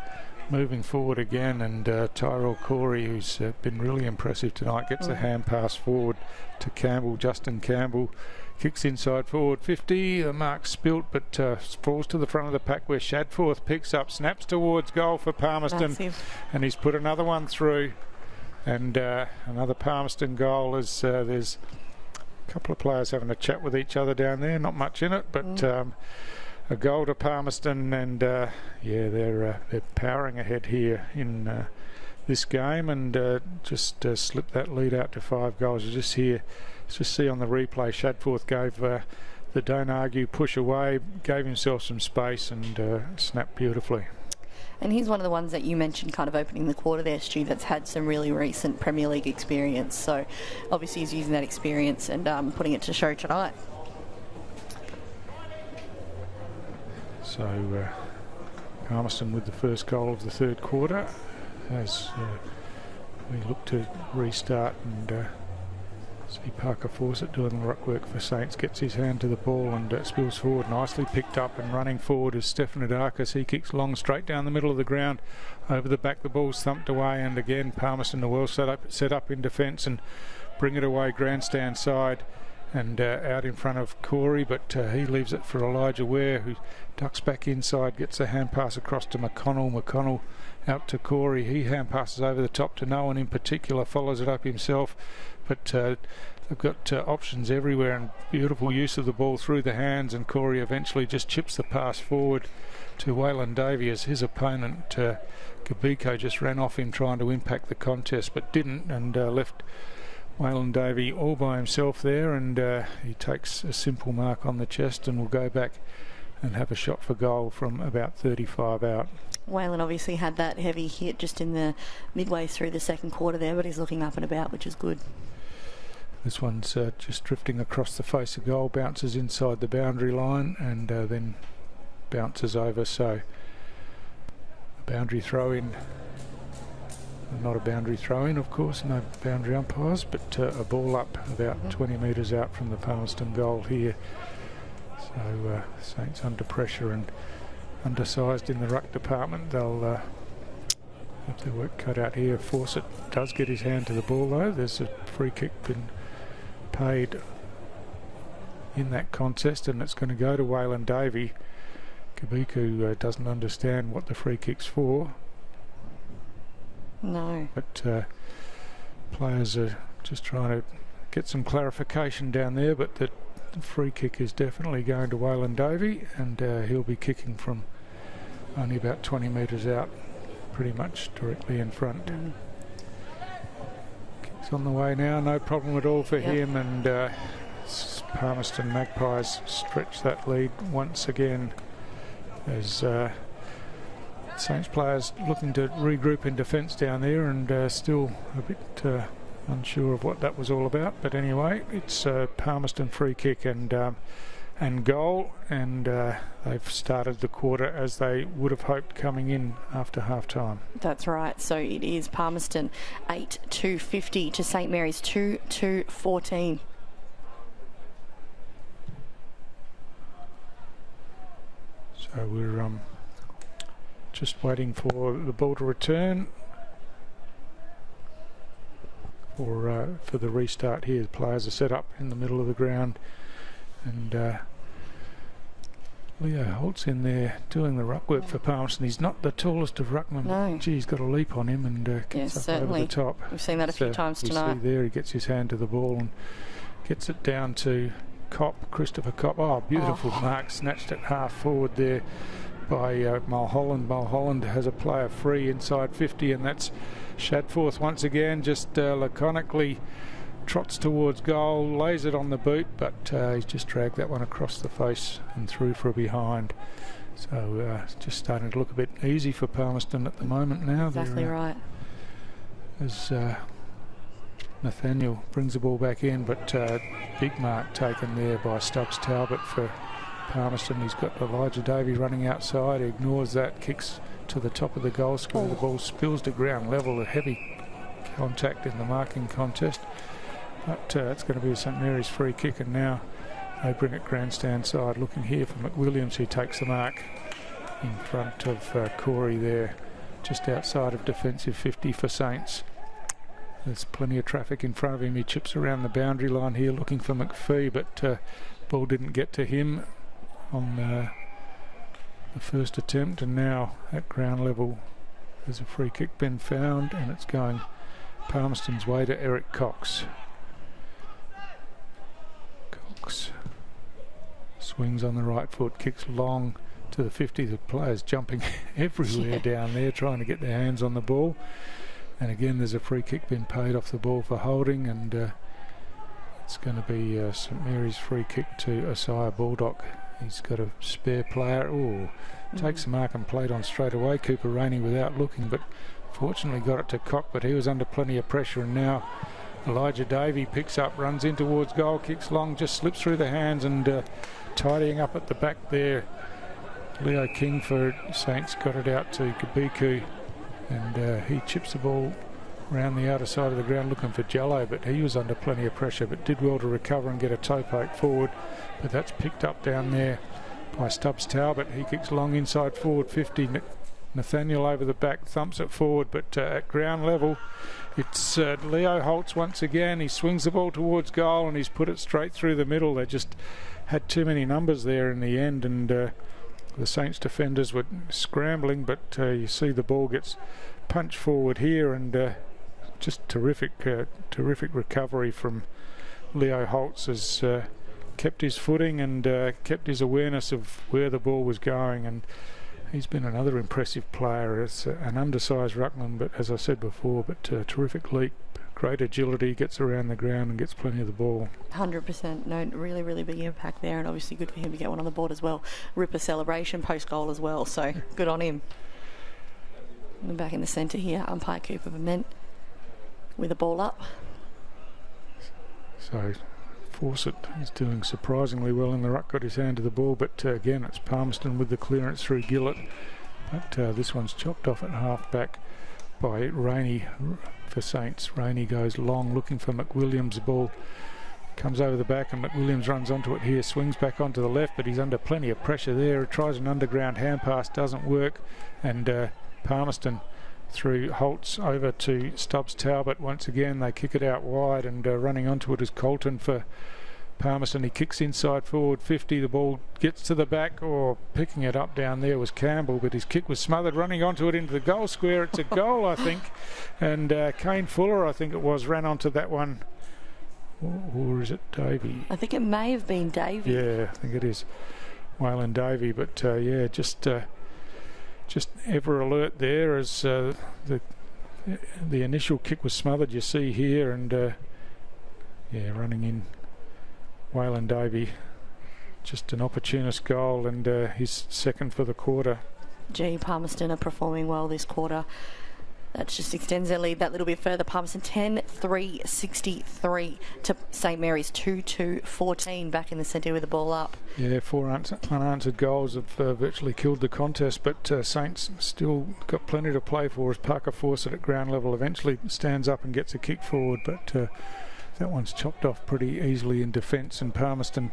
moving forward again, and Tyrell Corey, who's been really impressive tonight, gets the hand pass forward to Campbell. Justin Campbell kicks inside forward 50. The mark spilt, but falls to the front of the pack where Shadforth picks up, snaps towards goal for Palmerston, and he's put another one through, and another Palmerston goal as there's a couple of players having a chat with each other down there. Not much in it, but a goal to Palmerston, and yeah, they're powering ahead here in this game, and just slipped that lead out to 5 goals. You just see on the replay, Shadforth gave the don't argue push away, gave himself some space, and snapped beautifully. And he's one of the ones that you mentioned kind of opening the quarter there, Stu, that's had some really recent Premier League experience. So obviously he's using that experience and putting it to show tonight. So Palmerston with the first goal of the third quarter as we look to restart, and see Parker Fawcett doing the ruck work for Saints, gets his hand to the ball and spills forward, nicely picked up, and running forward is Stefan Adakis. He kicks long straight down the middle of the ground, over the back, the ball's thumped away, and again Palmerston are well set up in defence and bring it away grandstand side and out in front of Corey, but he leaves it for Elijah Ware, who ducks back inside, gets the hand pass across to McConnell. McConnell out to Corey. He hand passes over the top to no one in particular, follows it up himself, but they've got options everywhere and beautiful use of the ball through the hands, and Corey eventually just chips the pass forward to Waylon Davey as his opponent Gabiko just ran off him trying to impact the contest but didn't, and left Waylon Davey all by himself there, and he takes a simple mark on the chest and will go back and have a shot for goal from about 35 out. Waylon obviously had that heavy hit just in the midway through the second quarter there, but he's looking up and about, which is good. This one's just drifting across the face of goal, bounces inside the boundary line, and then bounces over. So a boundary throw in. Not a boundary throw-in, of course, no boundary umpires, but a ball up about 20 metres out from the Palmerston goal here. So Saints under pressure and undersized in the ruck department. They'll have their work cut out here. Fawcett does get his hand to the ball though. There's a free kick been paid in that contest, and it's going to go to Waylon Davey. Kabiku doesn't understand what the free kick's for. No. But players are just trying to get some clarification down there, but the free kick is definitely going to Waylon Davey, and he'll be kicking from only about 20 metres out, pretty much directly in front. Kick's on the way now, no problem at all for him, and Palmerston Magpies stretch that lead once again as Saints players looking to regroup in defence down there, and still a bit unsure of what that was all about. But anyway, it's a Palmerston free kick, and and goal, and they've started the quarter as they would have hoped coming in after half-time. That's right. So it is Palmerston 8-2-50 to St Mary's 2-2-14. So we're just waiting for the ball to return for the restart here. The players are set up in the middle of the ground, and Leo Holt's in there doing the ruck work for Palmerston. He's not the tallest of ruckmen. No. Gee, he's got a leap on him and gets up certainly. over the top. We've seen that a few times tonight. You see there, he gets his hand to the ball and gets it down to Christopher Kopp. Oh, beautiful mark, snatched it half forward there by Mulholland. Mulholland has a player free inside 50, and that's Shadforth once again, just laconically trots towards goal, lays it on the boot, but he's just dragged that one across the face and through for a behind. So it's just starting to look a bit easy for Palmerston at the moment now. Exactly right. As Nathaniel brings the ball back in, but big mark taken there by Stubbs Talbot for Palmerston. He's got Elijah Davey running outside. He ignores that, kicks to the top of the goal square. The ball spills to ground level, a heavy contact in the marking contest. But it's going to be a St Mary's free kick, and now they bring it grandstand side. Looking here for McWilliams, who takes the mark in front of Corey there, just outside of defensive 50 for Saints. There's plenty of traffic in front of him. He chips around the boundary line here looking for McPhee, but ball didn't get to him on the first attempt, and now at ground level there's a free kick been found, and it's going Palmerston's way to Eric Cox. Cox swings on the right foot, kicks long to the 50. The players jumping everywhere down there trying to get their hands on the ball, and again there's a free kick been paid off the ball for holding, and it's going to be St Mary's free kick to Isaiah Baldock. He's got a spare player. Takes the mark and played on straight away. Cooper Rainey without looking, but fortunately got it to Cock, but he was under plenty of pressure, and now Elijah Davey picks up, runs in towards goal, kicks long, just slips through the hands, and tidying up at the back there. Leo King for Saints got it out to Gabiku, and he chips the ball around the outer side of the ground looking for Jello, but he was under plenty of pressure, but did well to recover and get a toe poke forward. But that's picked up down there by Stubbs Talbot. He kicks long inside forward 50. Nathaniel over the back, thumps it forward, but at ground level it's Leo Holtz once again. He swings the ball towards goal and he's put it straight through the middle. They just had too many numbers there in the end, and the Saints defenders were scrambling, but you see the ball gets punched forward here, and just terrific recovery from Leo Holtz, has kept his footing and kept his awareness of where the ball was going, and he's been another impressive player. As an undersized ruckman, but as I said before, but terrific leap, great agility, gets around the ground and gets plenty of the ball. 100%. No, really big impact there, and obviously good for him to get one on the board as well. Ripper celebration post goal as well, so good on him. And back in the centre here, umpire Cooper Bement with the ball up. So Fawcett is doing surprisingly well in the ruck, got his hand to the ball, but again it's Palmerston with the clearance through Gillett, but this one's chopped off at half back by Rainey for Saints. Rainey goes long looking for McWilliams. The ball comes over the back and McWilliams runs onto it here, swings back onto the left, but he's under plenty of pressure there. Tries an underground hand pass, doesn't work, and Palmerston through Holtz over to Stubbs Talbot. Once again they kick it out wide, and running onto it is Colton for Palmerston. He kicks inside forward 50. The ball gets to the back, or picking it up down there was Campbell, but his kick was smothered. Running onto it into the goal square. It's a goal, I think, and Kane Fuller, I think it was, ran onto that one. Or is it Davey? I think it may have been Davey. Yeah, I think it is Waylon Davey, but yeah, just ever alert there as the initial kick was smothered, you see here, and yeah, running in Waylon Davey, just an opportunist goal, and his second for the quarter. Palmerston are performing well this quarter. That just extends their lead that little bit further. Palmerston 10-3-63 to St Mary's 2-2-14 back in the centre with the ball up. Yeah, 4 unanswered goals have virtually killed the contest, but Saints still got plenty to play for as Parker Fawcett at ground level eventually stands up and gets a kick forward, but that one's chopped off pretty easily in defence, and Palmerston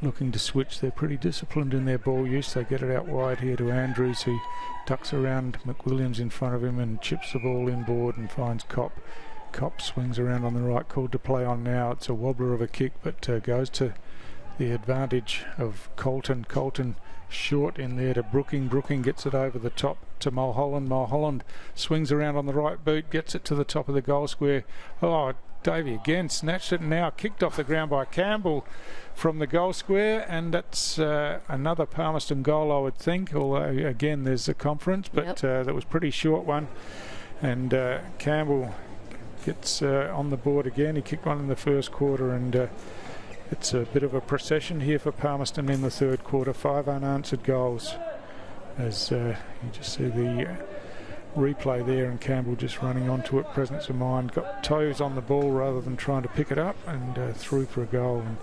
looking to switch. They're pretty disciplined in their ball use. They get it out wide here to Andrews, who ducks around McWilliams in front of him and chips the ball inboard and finds Kopp. Kopp swings around on the right, called to play on now. It's a wobbler of a kick, but goes to the advantage of Colton. Colton short in there to Brooking. Brooking gets it over the top to Mulholland. Mulholland swings around on the right boot, gets it to the top of the goal square. Oh, Davey again snatched it, and now kicked off the ground by Campbell from the goal square, and that's another Palmerston goal, I would think, although again there's a conference, but that was a pretty short one, and Campbell gets on the board again. He kicked one in the first quarter, and it's a bit of a procession here for Palmerston in the third quarter. 5 unanswered goals, as you just see the replay there, and Campbell just running onto it, presence of mind, got toes on the ball rather than trying to pick it up, and through for a goal. And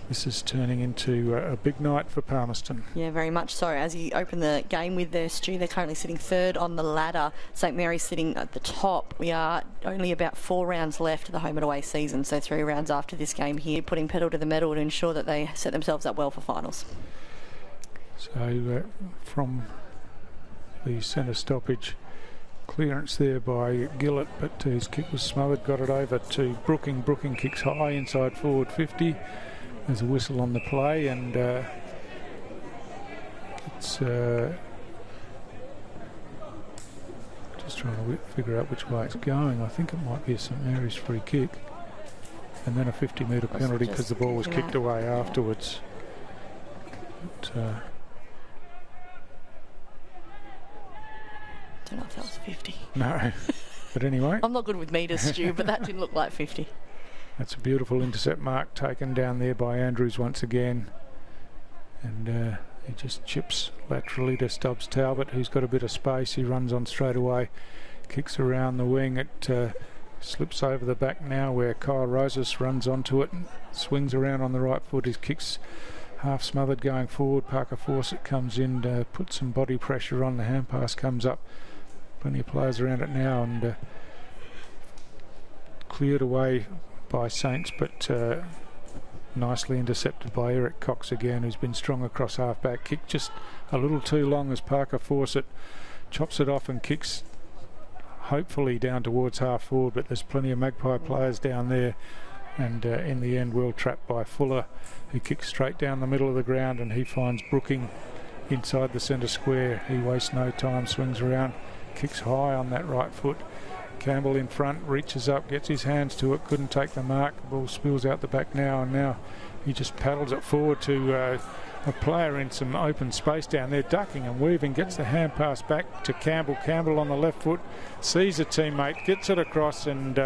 this is turning into a big night for Palmerston. Yeah, very much so. As you open the game with their Stu, they're currently sitting third on the ladder. St Mary's sitting at the top. We are only about 4 rounds left of the home and away season, so 3 rounds after this game here, putting pedal to the metal to ensure that they set themselves up well for finals. So from the centre stoppage, clearance there by Gillett, but his kick was smothered, got it over to Brooking. Brooking kicks high inside forward 50. There's a whistle on the play, and it's just trying to figure out which way it's going. I think it might be a St Mary's free kick, and then a 50-metre penalty because the ball was kicked away afterwards. But, I don't know if that was 50. no, but anyway. I'm not good with metres, Stu, but that didn't look like 50. That's a beautiful intercept mark taken down there by Andrews once again, and he just chips laterally to Stubbs Talbot, who's got a bit of space. He runs on straight away, kicks around the wing. It slips over the back now, where Kyle Roses runs onto it and swings around on the right foot. His kick's half smothered going forward. Parker Fawcett comes in to put some body pressure on. The hand pass comes up. Plenty of players around it now, and cleared away by Saints, but nicely intercepted by Eric Cox again, who's been strong across half-back. Kick just a little too long as Parker Fawcett chops it off and kicks hopefully down towards half-forward, but there's plenty of Magpie players down there, and in the end well trapped by Fuller, who kicks straight down the middle of the ground, and he finds Brooking inside the centre square. He wastes no time, swings around, kicks high on that right foot. Campbell in front, reaches up, gets his hands to it, couldn't take the mark. The ball spills out the back now, and now he just paddles it forward to a player in some open space down there, ducking and weaving, gets the hand pass back to Campbell. Campbell on the left foot, sees a teammate, gets it across, and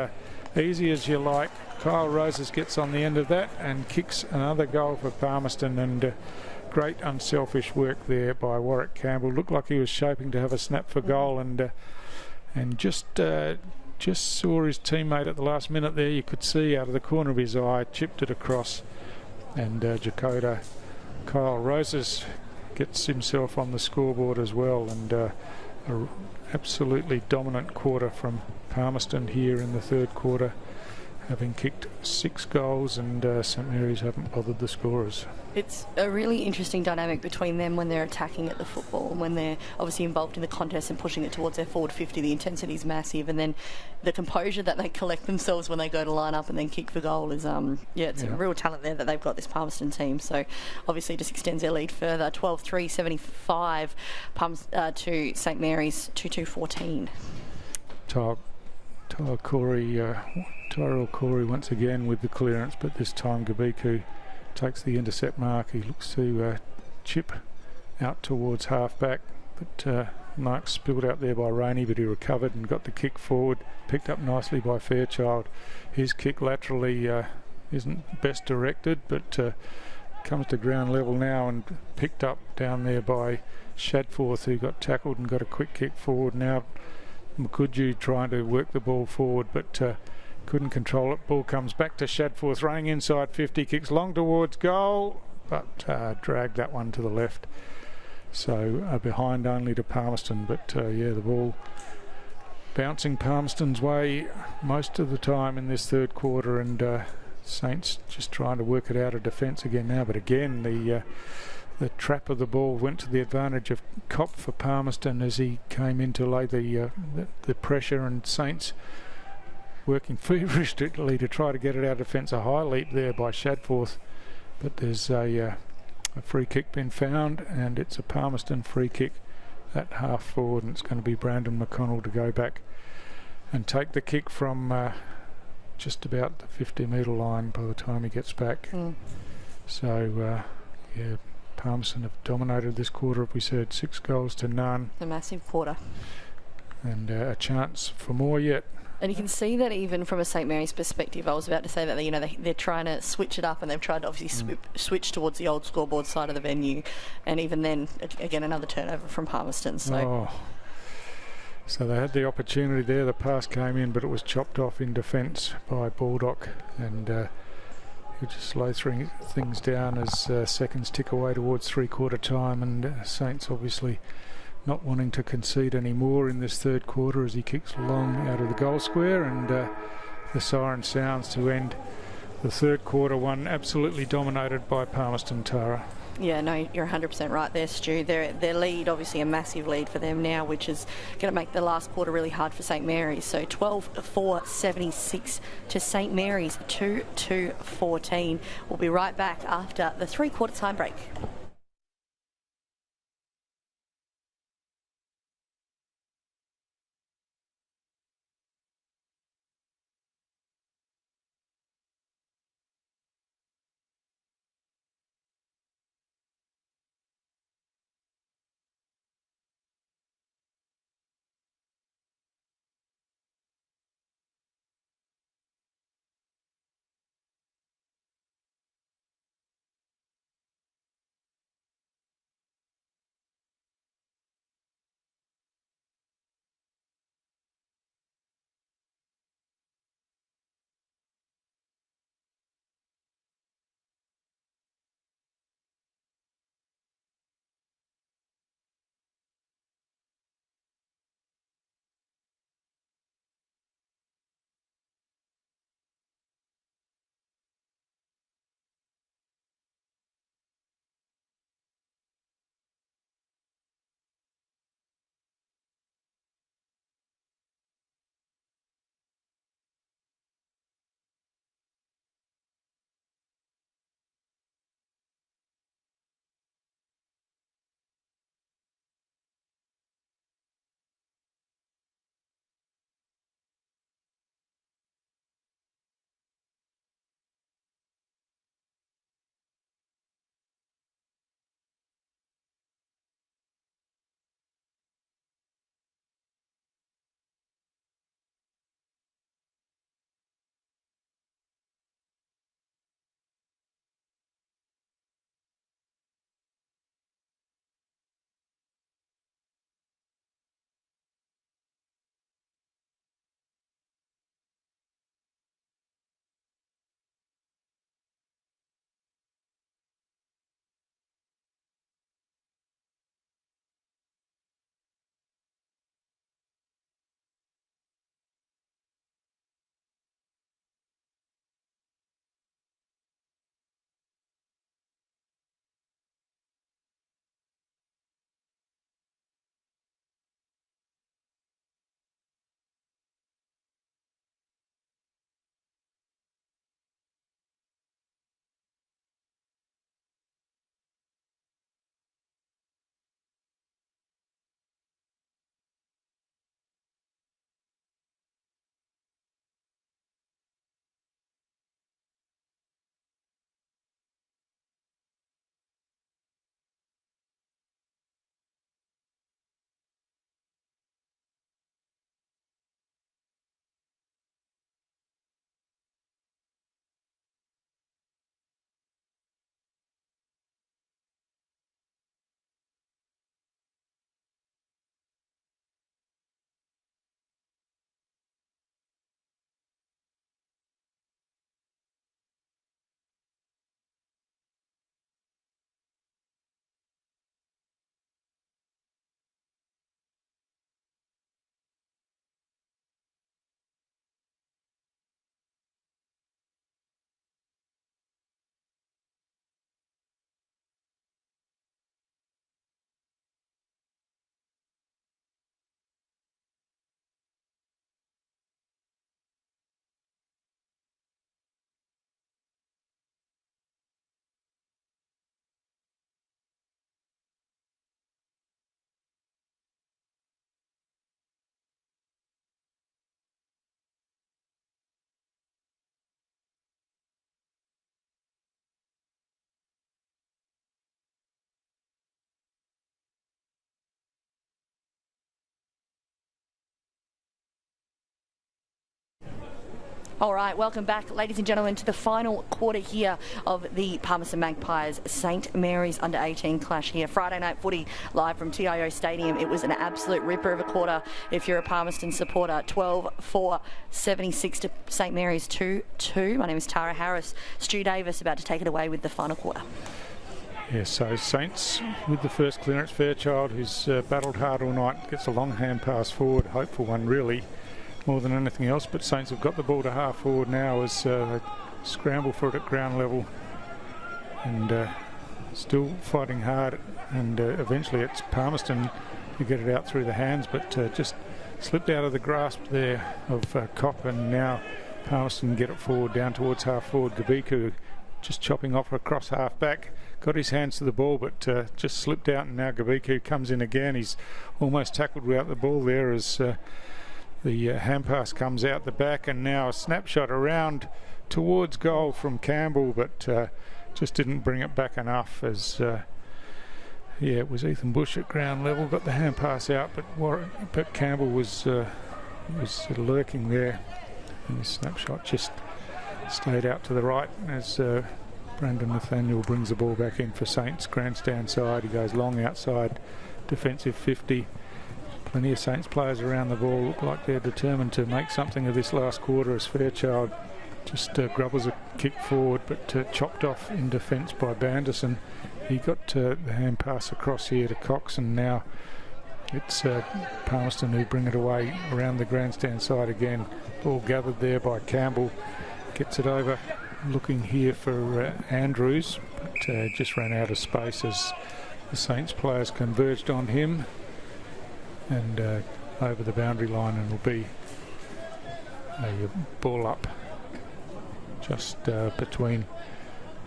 easy as you like, Kyle Roses gets on the end of that and kicks another goal for Palmerston, and great unselfish work there by Warwick Campbell. Looked like he was shaping to have a snap for goal, and just saw his teammate at the last minute there. You could see out of the corner of his eye, chipped it across, and Jakoda Kyle Roses gets himself on the scoreboard as well, and an absolutely dominant quarter from Palmerston here in the third quarter, having kicked 6 goals, and St Mary's haven't bothered the scorers. It's a really interesting dynamic between them when they're attacking at the football, and when they're obviously involved in the contest and pushing it towards their forward 50. The intensity is massive, and then the composure that they collect themselves when they go to line up and then kick for goal is a real talent there that they've got, this Palmerston team. So obviously just extends their lead further. 12-3-75 to St Mary's 2-2-14. Tyrell Corey once again with the clearance, but this time Gabiku takes the intercept mark. He looks to chip out towards half-back, but mark spilled out there by Rainey, but he recovered and got the kick forward, picked up nicely by Fairchild. His kick laterally isn't best directed, but comes to ground level now and picked up down there by Shadforth, who got tackled and got a quick kick forward. Now Mukudju trying to work the ball forward, but couldn't control it. Ball comes back to Shadforth, running inside 50, kicks long towards goal, but dragged that one to the left. So behind only to Palmerston, but yeah, the ball bouncing Palmerston's way most of the time in this third quarter, and Saints just trying to work it out of defence again now. But again, the trap of the ball went to the advantage of Cop for Palmerston as he came in to lay the pressure, and Saints working feverishly to try to get it out of defence. A high leap there by Shadforth, but there's a free kick been found, and it's a Palmerston free kick at half forward, and it's going to be Brandon McConnell to go back and take the kick from just about the 50-metre line by the time he gets back. So yeah, Palmerston have dominated this quarter, as we said, 6 goals to none. A massive quarter. And a chance for more yet. And you can see that even from a St Mary's perspective. I was about to say that, you know, they're trying to switch it up, and they've tried to obviously switch towards the old scoreboard side of the venue. And even then, again, another turnover from Palmerston. So. So they had the opportunity there. The pass came in, but it was chopped off in defence by Baldock, and he'll just slow things down as seconds tick away towards three-quarter time, and Saints obviously not wanting to concede any more in this third quarter as he kicks long out of the goal square, and the siren sounds to end the third quarter, one absolutely dominated by Palmerston, Tara. Yeah, no, you're 100% right there, Stu. Their lead, obviously a massive lead for them now, which is going to make the last quarter really hard for St Mary's. So 12-4-76 to St Mary's, 2-14. We'll be right back after the three-quarter time break. All right, welcome back, ladies and gentlemen, to the final quarter here of the Palmerston Magpies St Mary's under-18 clash here. Friday night footy live from TIO Stadium. It was an absolute ripper of a quarter if you're a Palmerston supporter. 12-4, 76 to St Mary's 2-2. My name is Tara Harris. Stu Davis about to take it away with the final quarter. Yeah, so Saints with the first clearance. Fairchild, who's battled hard all night, gets a long hand pass forward. Hopeful one, really, more than anything else. But Saints have got the ball to half forward now as they scramble for it at ground level. And still fighting hard. And eventually it's Palmerston who get it out through the hands, but just slipped out of the grasp there of Kopp. And now Palmerston get it forward, down towards half forward. Gabiku just chopping off across half back. Got his hands to the ball, but just slipped out, and now Gabiku comes in again. He's almost tackled without the ball there as the hand pass comes out the back, and now a snapshot around towards goal from Campbell, but just didn't bring it back enough as it was Ethan Bush at ground level, got the hand pass out, but Campbell was lurking there, and the snapshot just stayed out to the right as Brandon Nathaniel brings the ball back in for Saints. Grandstand side, he goes long outside, defensive 50. Plenty of Saints players around the ball, look like they're determined to make something of this last quarter as Fairchild just grubbers a kick forward, but chopped off in defence by Banderson. He got the hand pass across here to Cox, and now it's Palmerston who bring it away around the grandstand side again. Ball gathered there by Campbell, gets it over, looking here for Andrews, but just ran out of space as the Saints players converged on him and over the boundary line, and will be a ball up just between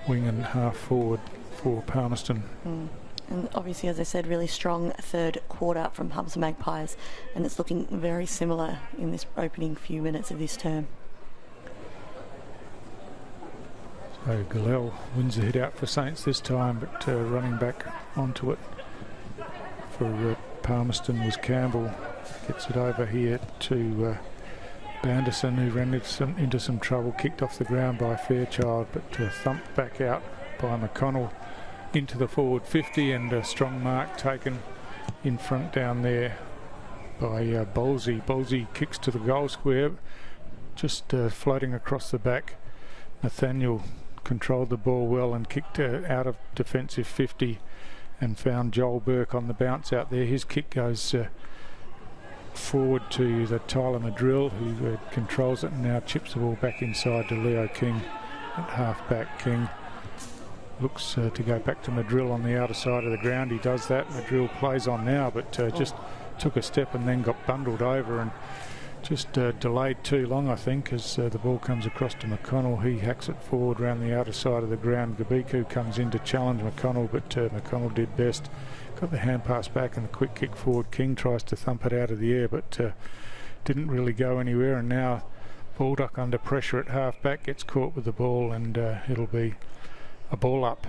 wing and half forward for Palmerston. And obviously, as I said, really strong third quarter from Palmerston Magpies, and it's looking very similar in this opening few minutes of this term. So Galel wins the hit out for Saints this time, but running back onto it for Palmerston was Campbell. Gets it over here to Banderson, who ran into some trouble, kicked off the ground by Fairchild, but thumped back out by McConnell into the forward 50, and a strong mark taken in front down there by Bolsey. Bolsey kicks to the goal square, just floating across the back. Nathaniel controlled the ball well and kicked out of defensive 50 and found Joel Burke on the bounce out there. His kick goes forward to the Tyler Madrill, who controls it and now chips the ball back inside to Leo King at half back. King looks to go back to Madrill on the outer side of the ground. He does that. Madrill plays on now, but just took a step and then got bundled over and just delayed too long, I think, as the ball comes across to McConnell. He hacks it forward around the outer side of the ground. Gabiku comes in to challenge McConnell, but McConnell did best. Got the hand pass back and a quick kick forward. King tries to thump it out of the air, but didn't really go anywhere. And now Baldock under pressure at half back gets caught with the ball, and it'll be a ball up.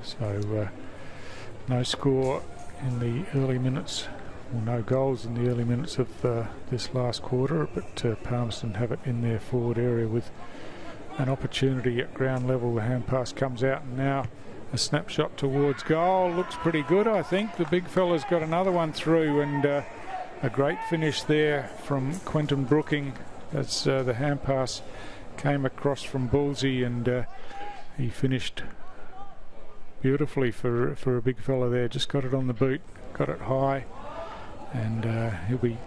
So no score in the early minutes, or no goals in the early minutes of this last quarter, but Palmerston have it in their forward area with an opportunity at ground level. The hand pass comes out, and now a snapshot towards goal. Looks pretty good, I think. The big fella's got another one through, and a great finish there from Quentin Brooking as the hand pass came across from Bullsey, and he finished beautifully for a big fella there. Just got it on the boot, got it high, and he'll be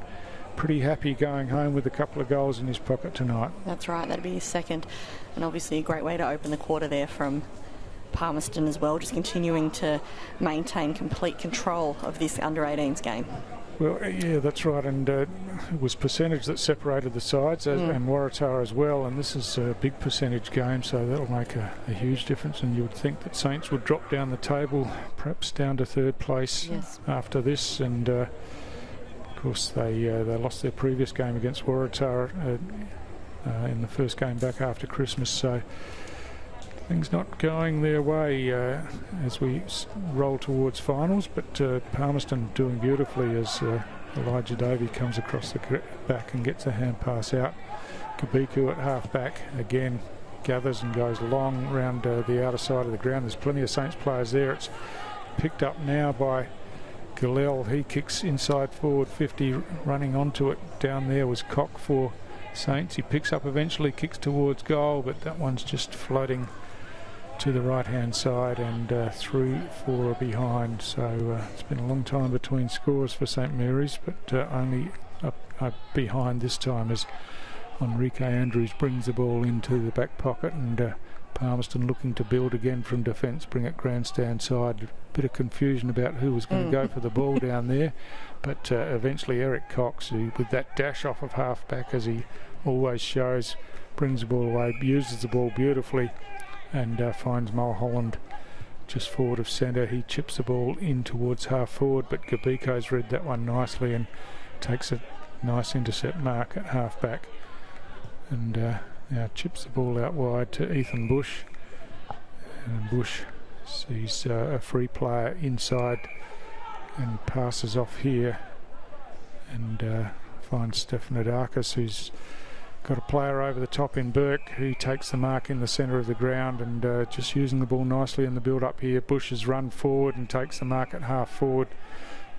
pretty happy going home with a couple of goals in his pocket tonight. That's right, that'd be his second, and obviously a great way to open the quarter there from Palmerston as well, just continuing to maintain complete control of this under-18s game. Well, yeah, that's right, and it was percentage that separated the sides, and Waratah as well, and this is a big percentage game, so that'll make a huge difference, and you would think that Saints would drop down the table, perhaps down to third place after this, and of course they lost their previous game against Waratah in the first game back after Christmas, so things not going their way as we roll towards finals, but Palmerston doing beautifully as Elijah Davey comes across the back and gets a hand pass out. Kabiku at half back again gathers and goes long round the outer side of the ground. There's plenty of Saints players there. It's picked up now by Galel. He kicks inside forward 50, running onto it. Down there was Cock for Saints. He picks up eventually, kicks towards goal, but that one's just floating to the right hand side and through for a behind. So it's been a long time between scores for St Mary's, but only up behind this time as Enrique Andrews brings the ball into the back pocket, and Palmerston looking to build again from defence, bring it grandstand side. Bit of confusion about who was going to go for the ball down there, but eventually Eric Cox, who with that dash off of half back as he always shows, brings the ball away, uses the ball beautifully, and finds Mulholland just forward of centre. He chips the ball in towards half forward, but Gabiko's read that one nicely and takes a nice intercept mark at half back, and now chips the ball out wide to Ethan Bush, and Bush sees a free player inside and passes off here, and finds Stefanidakis, who's got a player over the top in Burke, who takes the mark in the centre of the ground, and just using the ball nicely in the build-up here. Bush has run forward and takes the mark at half forward,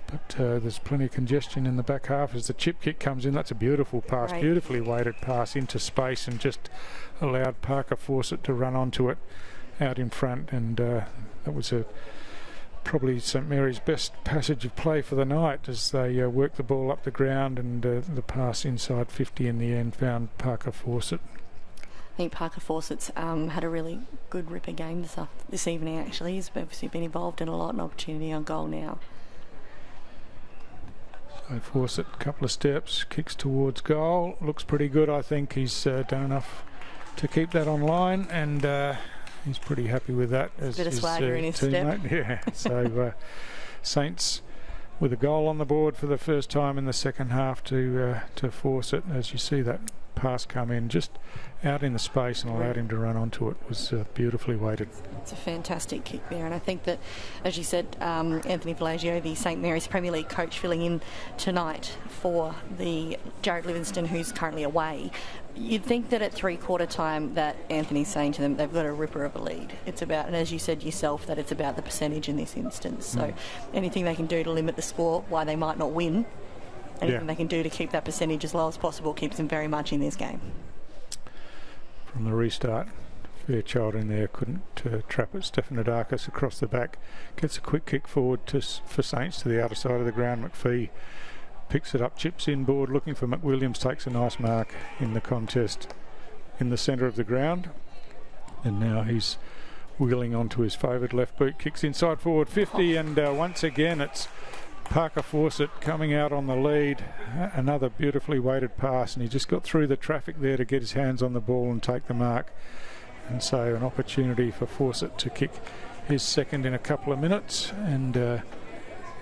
but there's plenty of congestion in the back half as the chip kick comes in. That's a beautiful pass, right. Beautifully weighted pass into space, and just allowed Parker Fawcett to run onto it out in front, and that was probably St Mary's best passage of play for the night as they worked the ball up the ground, and the pass inside 50 in the end found Parker Fawcett. I think Parker Fawcett's had a really good ripper game this evening actually. He's obviously been involved in a lot, an opportunity on goal now. So Fawcett, a couple of steps, kicks towards goal, looks pretty good. I think he's done enough to keep that on line, and he's pretty happy with that as bit of his swagger in his teammate. step. Yeah. So Saints with a goal on the board for the first time in the second half to Fawcett. As you see that pass come in just out in the space and allowed him to run onto it, was beautifully weighted. It's a fantastic kick there, and I think that, as you said, Anthony Pelagio, the St Mary's Premier League coach, filling in tonight for the Jared Livingston, who's currently away. You'd think that at three-quarter time that Anthony's saying to them they've got a ripper of a lead. It's about, and as you said yourself, that it's about the percentage in this instance. So anything they can do to limit the score, why they might not win, anything they can do to keep that percentage as low as possible keeps them very much in this game. From the restart, Fairchild in there couldn't trap it. Stefanidakis across the back gets a quick kick forward for Saints to the outer side of the ground. McPhee picks it up, chips inboard, looking for McWilliams, takes a nice mark in the contest in the centre of the ground, and now he's wheeling onto his favoured left boot, kicks inside forward 50, and once again it's Parker Fawcett coming out on the lead. Another beautifully weighted pass, and he just got through the traffic there to get his hands on the ball and take the mark, and so an opportunity for Fawcett to kick his second in a couple of minutes, and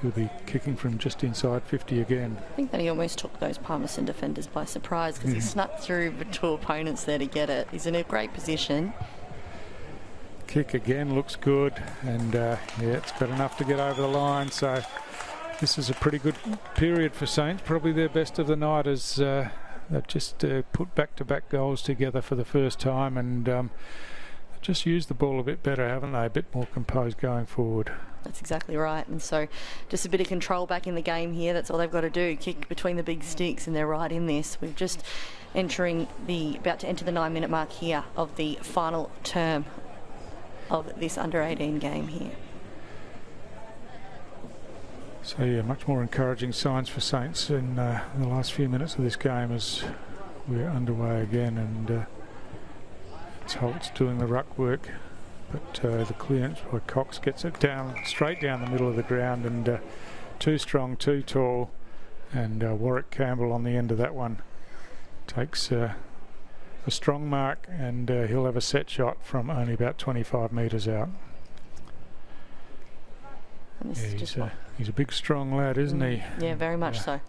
he'll be kicking from just inside 50 again. I think that he almost took those Palmerston defenders by surprise because he snuck through the two opponents there to get it. He's in a great position. Kick again looks good, and it's got enough to get over the line, so this is a pretty good period for Saints, probably their best of the night, as they've just put back-to-back goals together for the first time, and just used the ball a bit better, haven't they? A bit more composed going forward. That's exactly right, and so just a bit of control back in the game here. That's all they've got to do, kick between the big sticks, and they're right in this. We've just about to enter the 9-minute mark here of the final term of this under-18 game here. So yeah, much more encouraging signs for Saints in the last few minutes of this game as we're underway again, and it's Holtz doing the ruck work, but the clearance by Cox gets it down straight down the middle of the ground, and too strong, too tall, and Warwick Campbell on the end of that one takes a strong mark, and he'll have a set shot from only about 25 metres out. And this is just he's a big strong lad, isn't he? Yeah, very much so.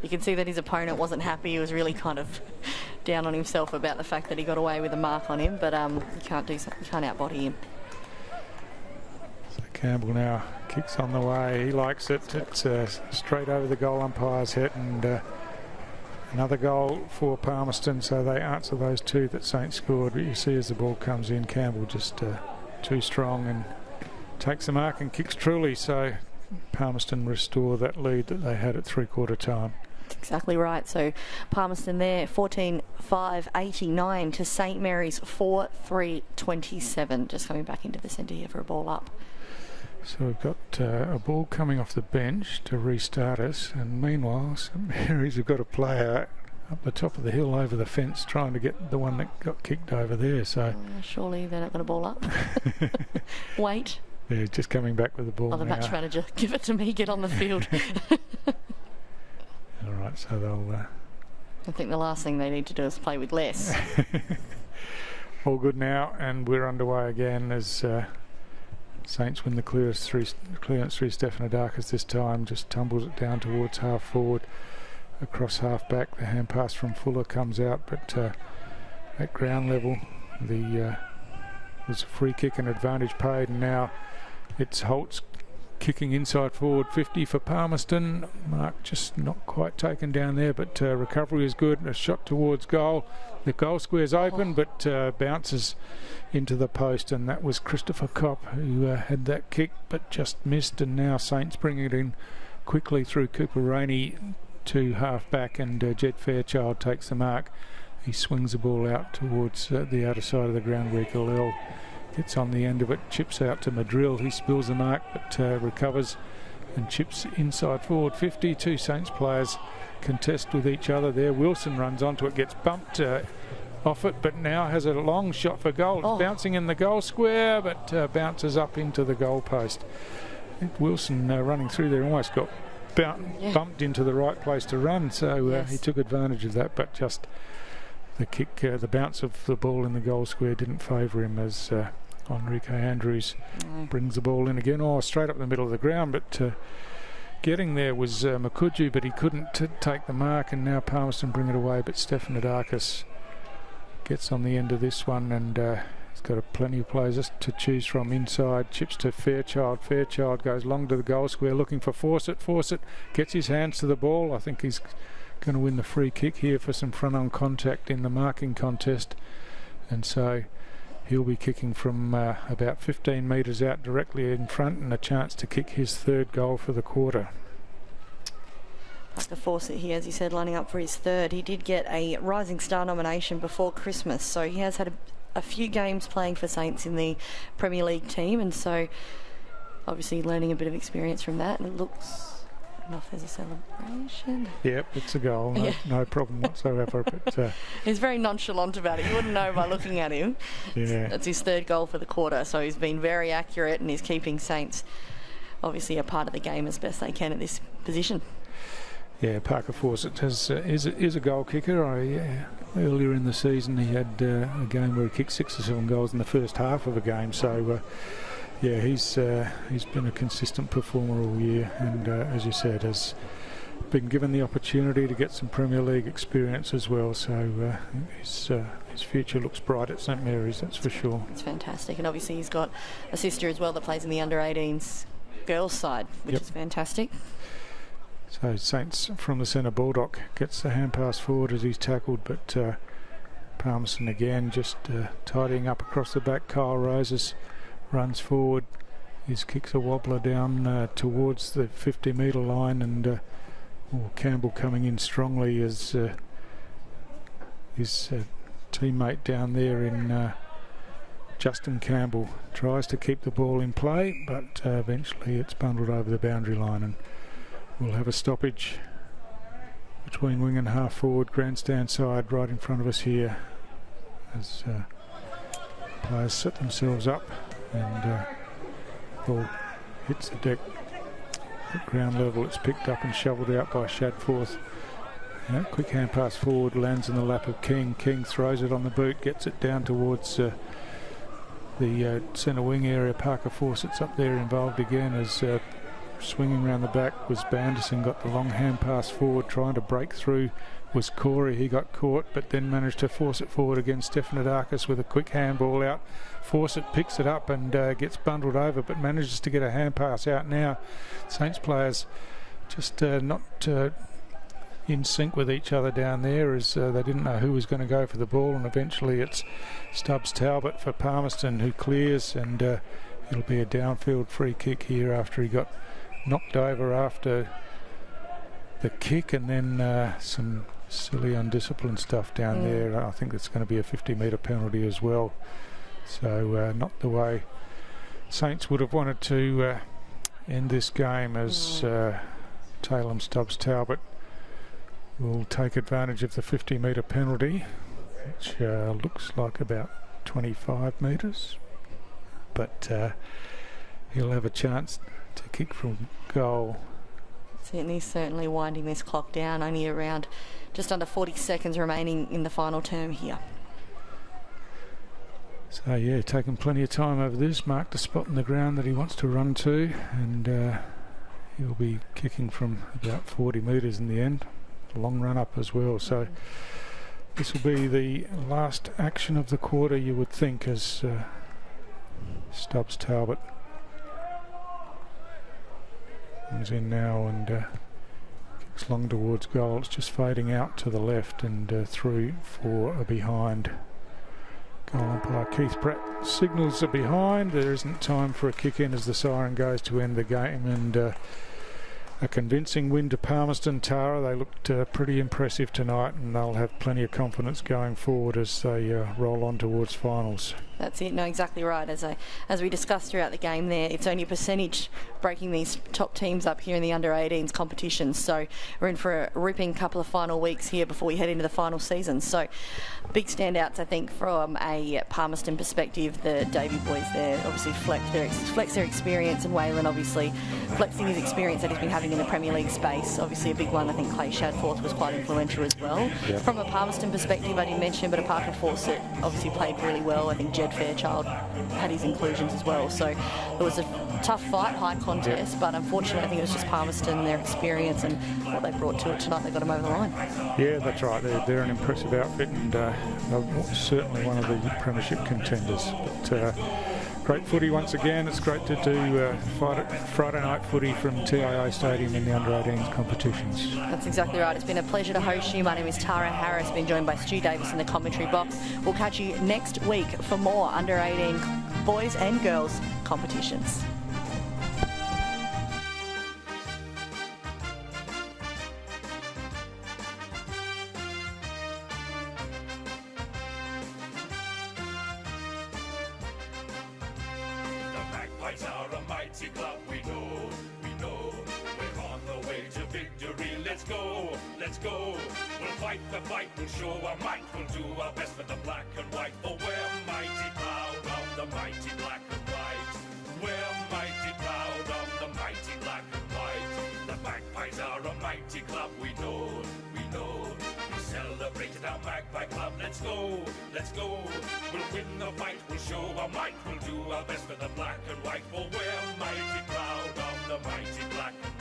You can see that his opponent wasn't happy. He was really kind of down on himself about the fact that he got away with a mark on him, but you can't outbody him. So Campbell now Kick's on the way. He likes it. It's straight over the goal umpire's head, and another goal for Palmerston. So they answer those two that Saints scored. But you see as the ball comes in, Campbell just too strong and takes the mark and kicks truly. So Palmerston restore that lead that they had at three-quarter time. That's exactly right. So Palmerston there, 14-5-89 to St Mary's 4-3-27. Just coming back into the centre here for a ball up. So we've got a ball coming off the bench to restart us, and meanwhile St Mary's have got a player up the top of the hill over the fence trying to get the one that got kicked over there. So surely they're not going to ball up. Wait. They're just coming back with the ball. Oh, the match manager, give it to me, get on the field. All right, so they'll... I think the last thing they need to do is play with less. All good now, and we're underway again as Saints win the clearance through Stefanidakis this time. Just tumbles it down towards half forward, across half back. The hand pass from Fuller comes out, but at ground level, there's a free kick and advantage paid, and now it's Holtz kicking inside forward 50 for Palmerston. Mark just not quite taken down there, but recovery is good. A shot towards goal. The goal square's open, but bounces into the post, and that was Christopher Kopp who had that kick but just missed. And now Saints bringing it in quickly through Cooper Rainey to half back, and Jed Fairchild takes the mark. He swings the ball out towards the outer side of the ground where Galil gets on the end of it, chips out to Madrill. He spills the mark but recovers and chips inside forward 50. Two Saints players contest with each other there. Wilson runs onto it, gets bumped off it, but now has a long shot for goal. It's bouncing in the goal square, but bounces up into the goal post. I think Wilson running through there almost got bumped into the right place to run, so he took advantage of that, but just the kick, the bounce of the ball in the goal square didn't favour him as Enrique Andrews brings the ball in again. Straight up the middle of the ground, but getting there was Makuju, but he couldn't take the mark, and now Palmerston bring it away, but Stefanidakis gets on the end of this one, and he's got plenty of players to choose from inside. Chips to Fairchild. Fairchild goes long to the goal square looking for Fawcett. Fawcett gets his hands to the ball. I think he's going to win the free kick here for some front-on contact in the marking contest, and so he'll be kicking from about 15 metres out directly in front, and a chance to kick his third goal for the quarter. Parker Fawcett here, as you said, lining up for his third. He did get a Rising Star nomination before Christmas, so he has had a few games playing for Saints in the Premier League team, and so obviously learning a bit of experience from that. And it looks... I don't know if there's a celebration. Yep, it's a goal. No problem whatsoever. But he's very nonchalant about it. You wouldn't know by looking at him. Yeah, that's his third goal for the quarter. So he's been very accurate, and he's keeping Saints obviously a part of the game as best they can at this position. Yeah, Parker Fawcett is a goal kicker. Earlier in the season, he had a game where he kicked 6 or 7 goals in the first half of a game. So. Yeah, he's been a consistent performer all year, and as you said, has been given the opportunity to get some Premier League experience as well. So his future looks bright at St Mary's, that's for sure. It's fantastic, and obviously he's got a sister as well that plays in the under-18s girls side, which is fantastic. So Saints from the centre, Baldock gets the hand pass forward as he's tackled, but Palmerston again just tidying up across the back. Kyle Roses runs forward, his kicks a wobbler down towards the 50-metre line, and Campbell coming in strongly as his teammate down there in Justin Campbell tries to keep the ball in play, but eventually it's bundled over the boundary line, and we'll have a stoppage between wing and half forward, grandstand side right in front of us here, as players set themselves up, and ball hits the deck at ground level. It's picked up and shovelled out by Shadforth. Quick hand pass forward, lands in the lap of King. King throws it on the boot, gets it down towards the centre wing area. Parker Fawcett's up there involved again, as swinging around the back was Banderson, got the long hand pass forward, trying to break through was Corey. He got caught, but then managed to force it forward against Stefanidakis with a quick handball out. Force it, picks it up and gets bundled over, but manages to get a hand pass out now. Saints players just not in sync with each other down there, as they didn't know who was going to go for the ball, and eventually it's Stubbs Talbot for Palmerston who clears, and it'll be a downfield free kick here after he got knocked over after the kick, and then some silly undisciplined stuff down there. I think that's going to be a 50-metre penalty as well. So not the way Saints would have wanted to end this game, as Taylor Stubbs Talbot will take advantage of the 50-metre penalty, which looks like about 25 metres, but he'll have a chance to kick from goal. And he's certainly winding this clock down, only around just under 40 seconds remaining in the final term here. So yeah, taking plenty of time over this, marked a spot in the ground that he wants to run to, and he'll be kicking from about 40 metres in the end. A long run up as well, so this will be the last action of the quarter, you would think, as Stubbs Talbot comes in now and kicks long towards goal. It's just fading out to the left and through for a behind. Goal umpire Keith Pratt signals a behind. There isn't time for a kick in as the siren goes to end the game, and a convincing win to Palmerston. Tara, they looked pretty impressive tonight, and they'll have plenty of confidence going forward as they roll on towards finals. That's it. No, exactly right. As we discussed throughout the game there, it's only a percentage breaking these top teams up here in the under-18s competition. So we're in for a ripping couple of final weeks here before we head into the final season. So big standouts, I think, from a Palmerston perspective. The Davey boys there obviously flex their experience, and Waylon obviously flexing his experience that he's been having in the Premier League space. Obviously a big one. I think Clay Shadforth was quite influential as well. Yep. From a Palmerston perspective, I didn't mention, but Parker Fawcett obviously played really well. I think Jed Fairchild had his inclusions as well, so it was a tough fight, high contest, but unfortunately I think it was just Palmerston, their experience and what they brought to it tonight that got them over the line. Yeah, that's right. They're an impressive outfit, and certainly one of the premiership contenders. But great footy once again. It's great to do Friday night footy from TIO Stadium in the under-18s competitions. That's exactly right. It's been a pleasure to host you. My name is Tara Harris, been joined by Stu Davis in the commentary box. We'll catch you next week for more under-18 boys and girls competitions. Are a mighty club, we know, we're on the way to victory. Let's go, we'll fight the fight, we'll show our might, we'll do our best for the black and white, for we're mighty proud of the mighty black and white. We're mighty proud of the mighty black and white. The Magpies are a mighty club, we know, we celebrated our Magpie club. Let's go, we'll win the fight, we'll show our might, we'll do our best for the black and white, for we're mighty proud of the mighty black and white.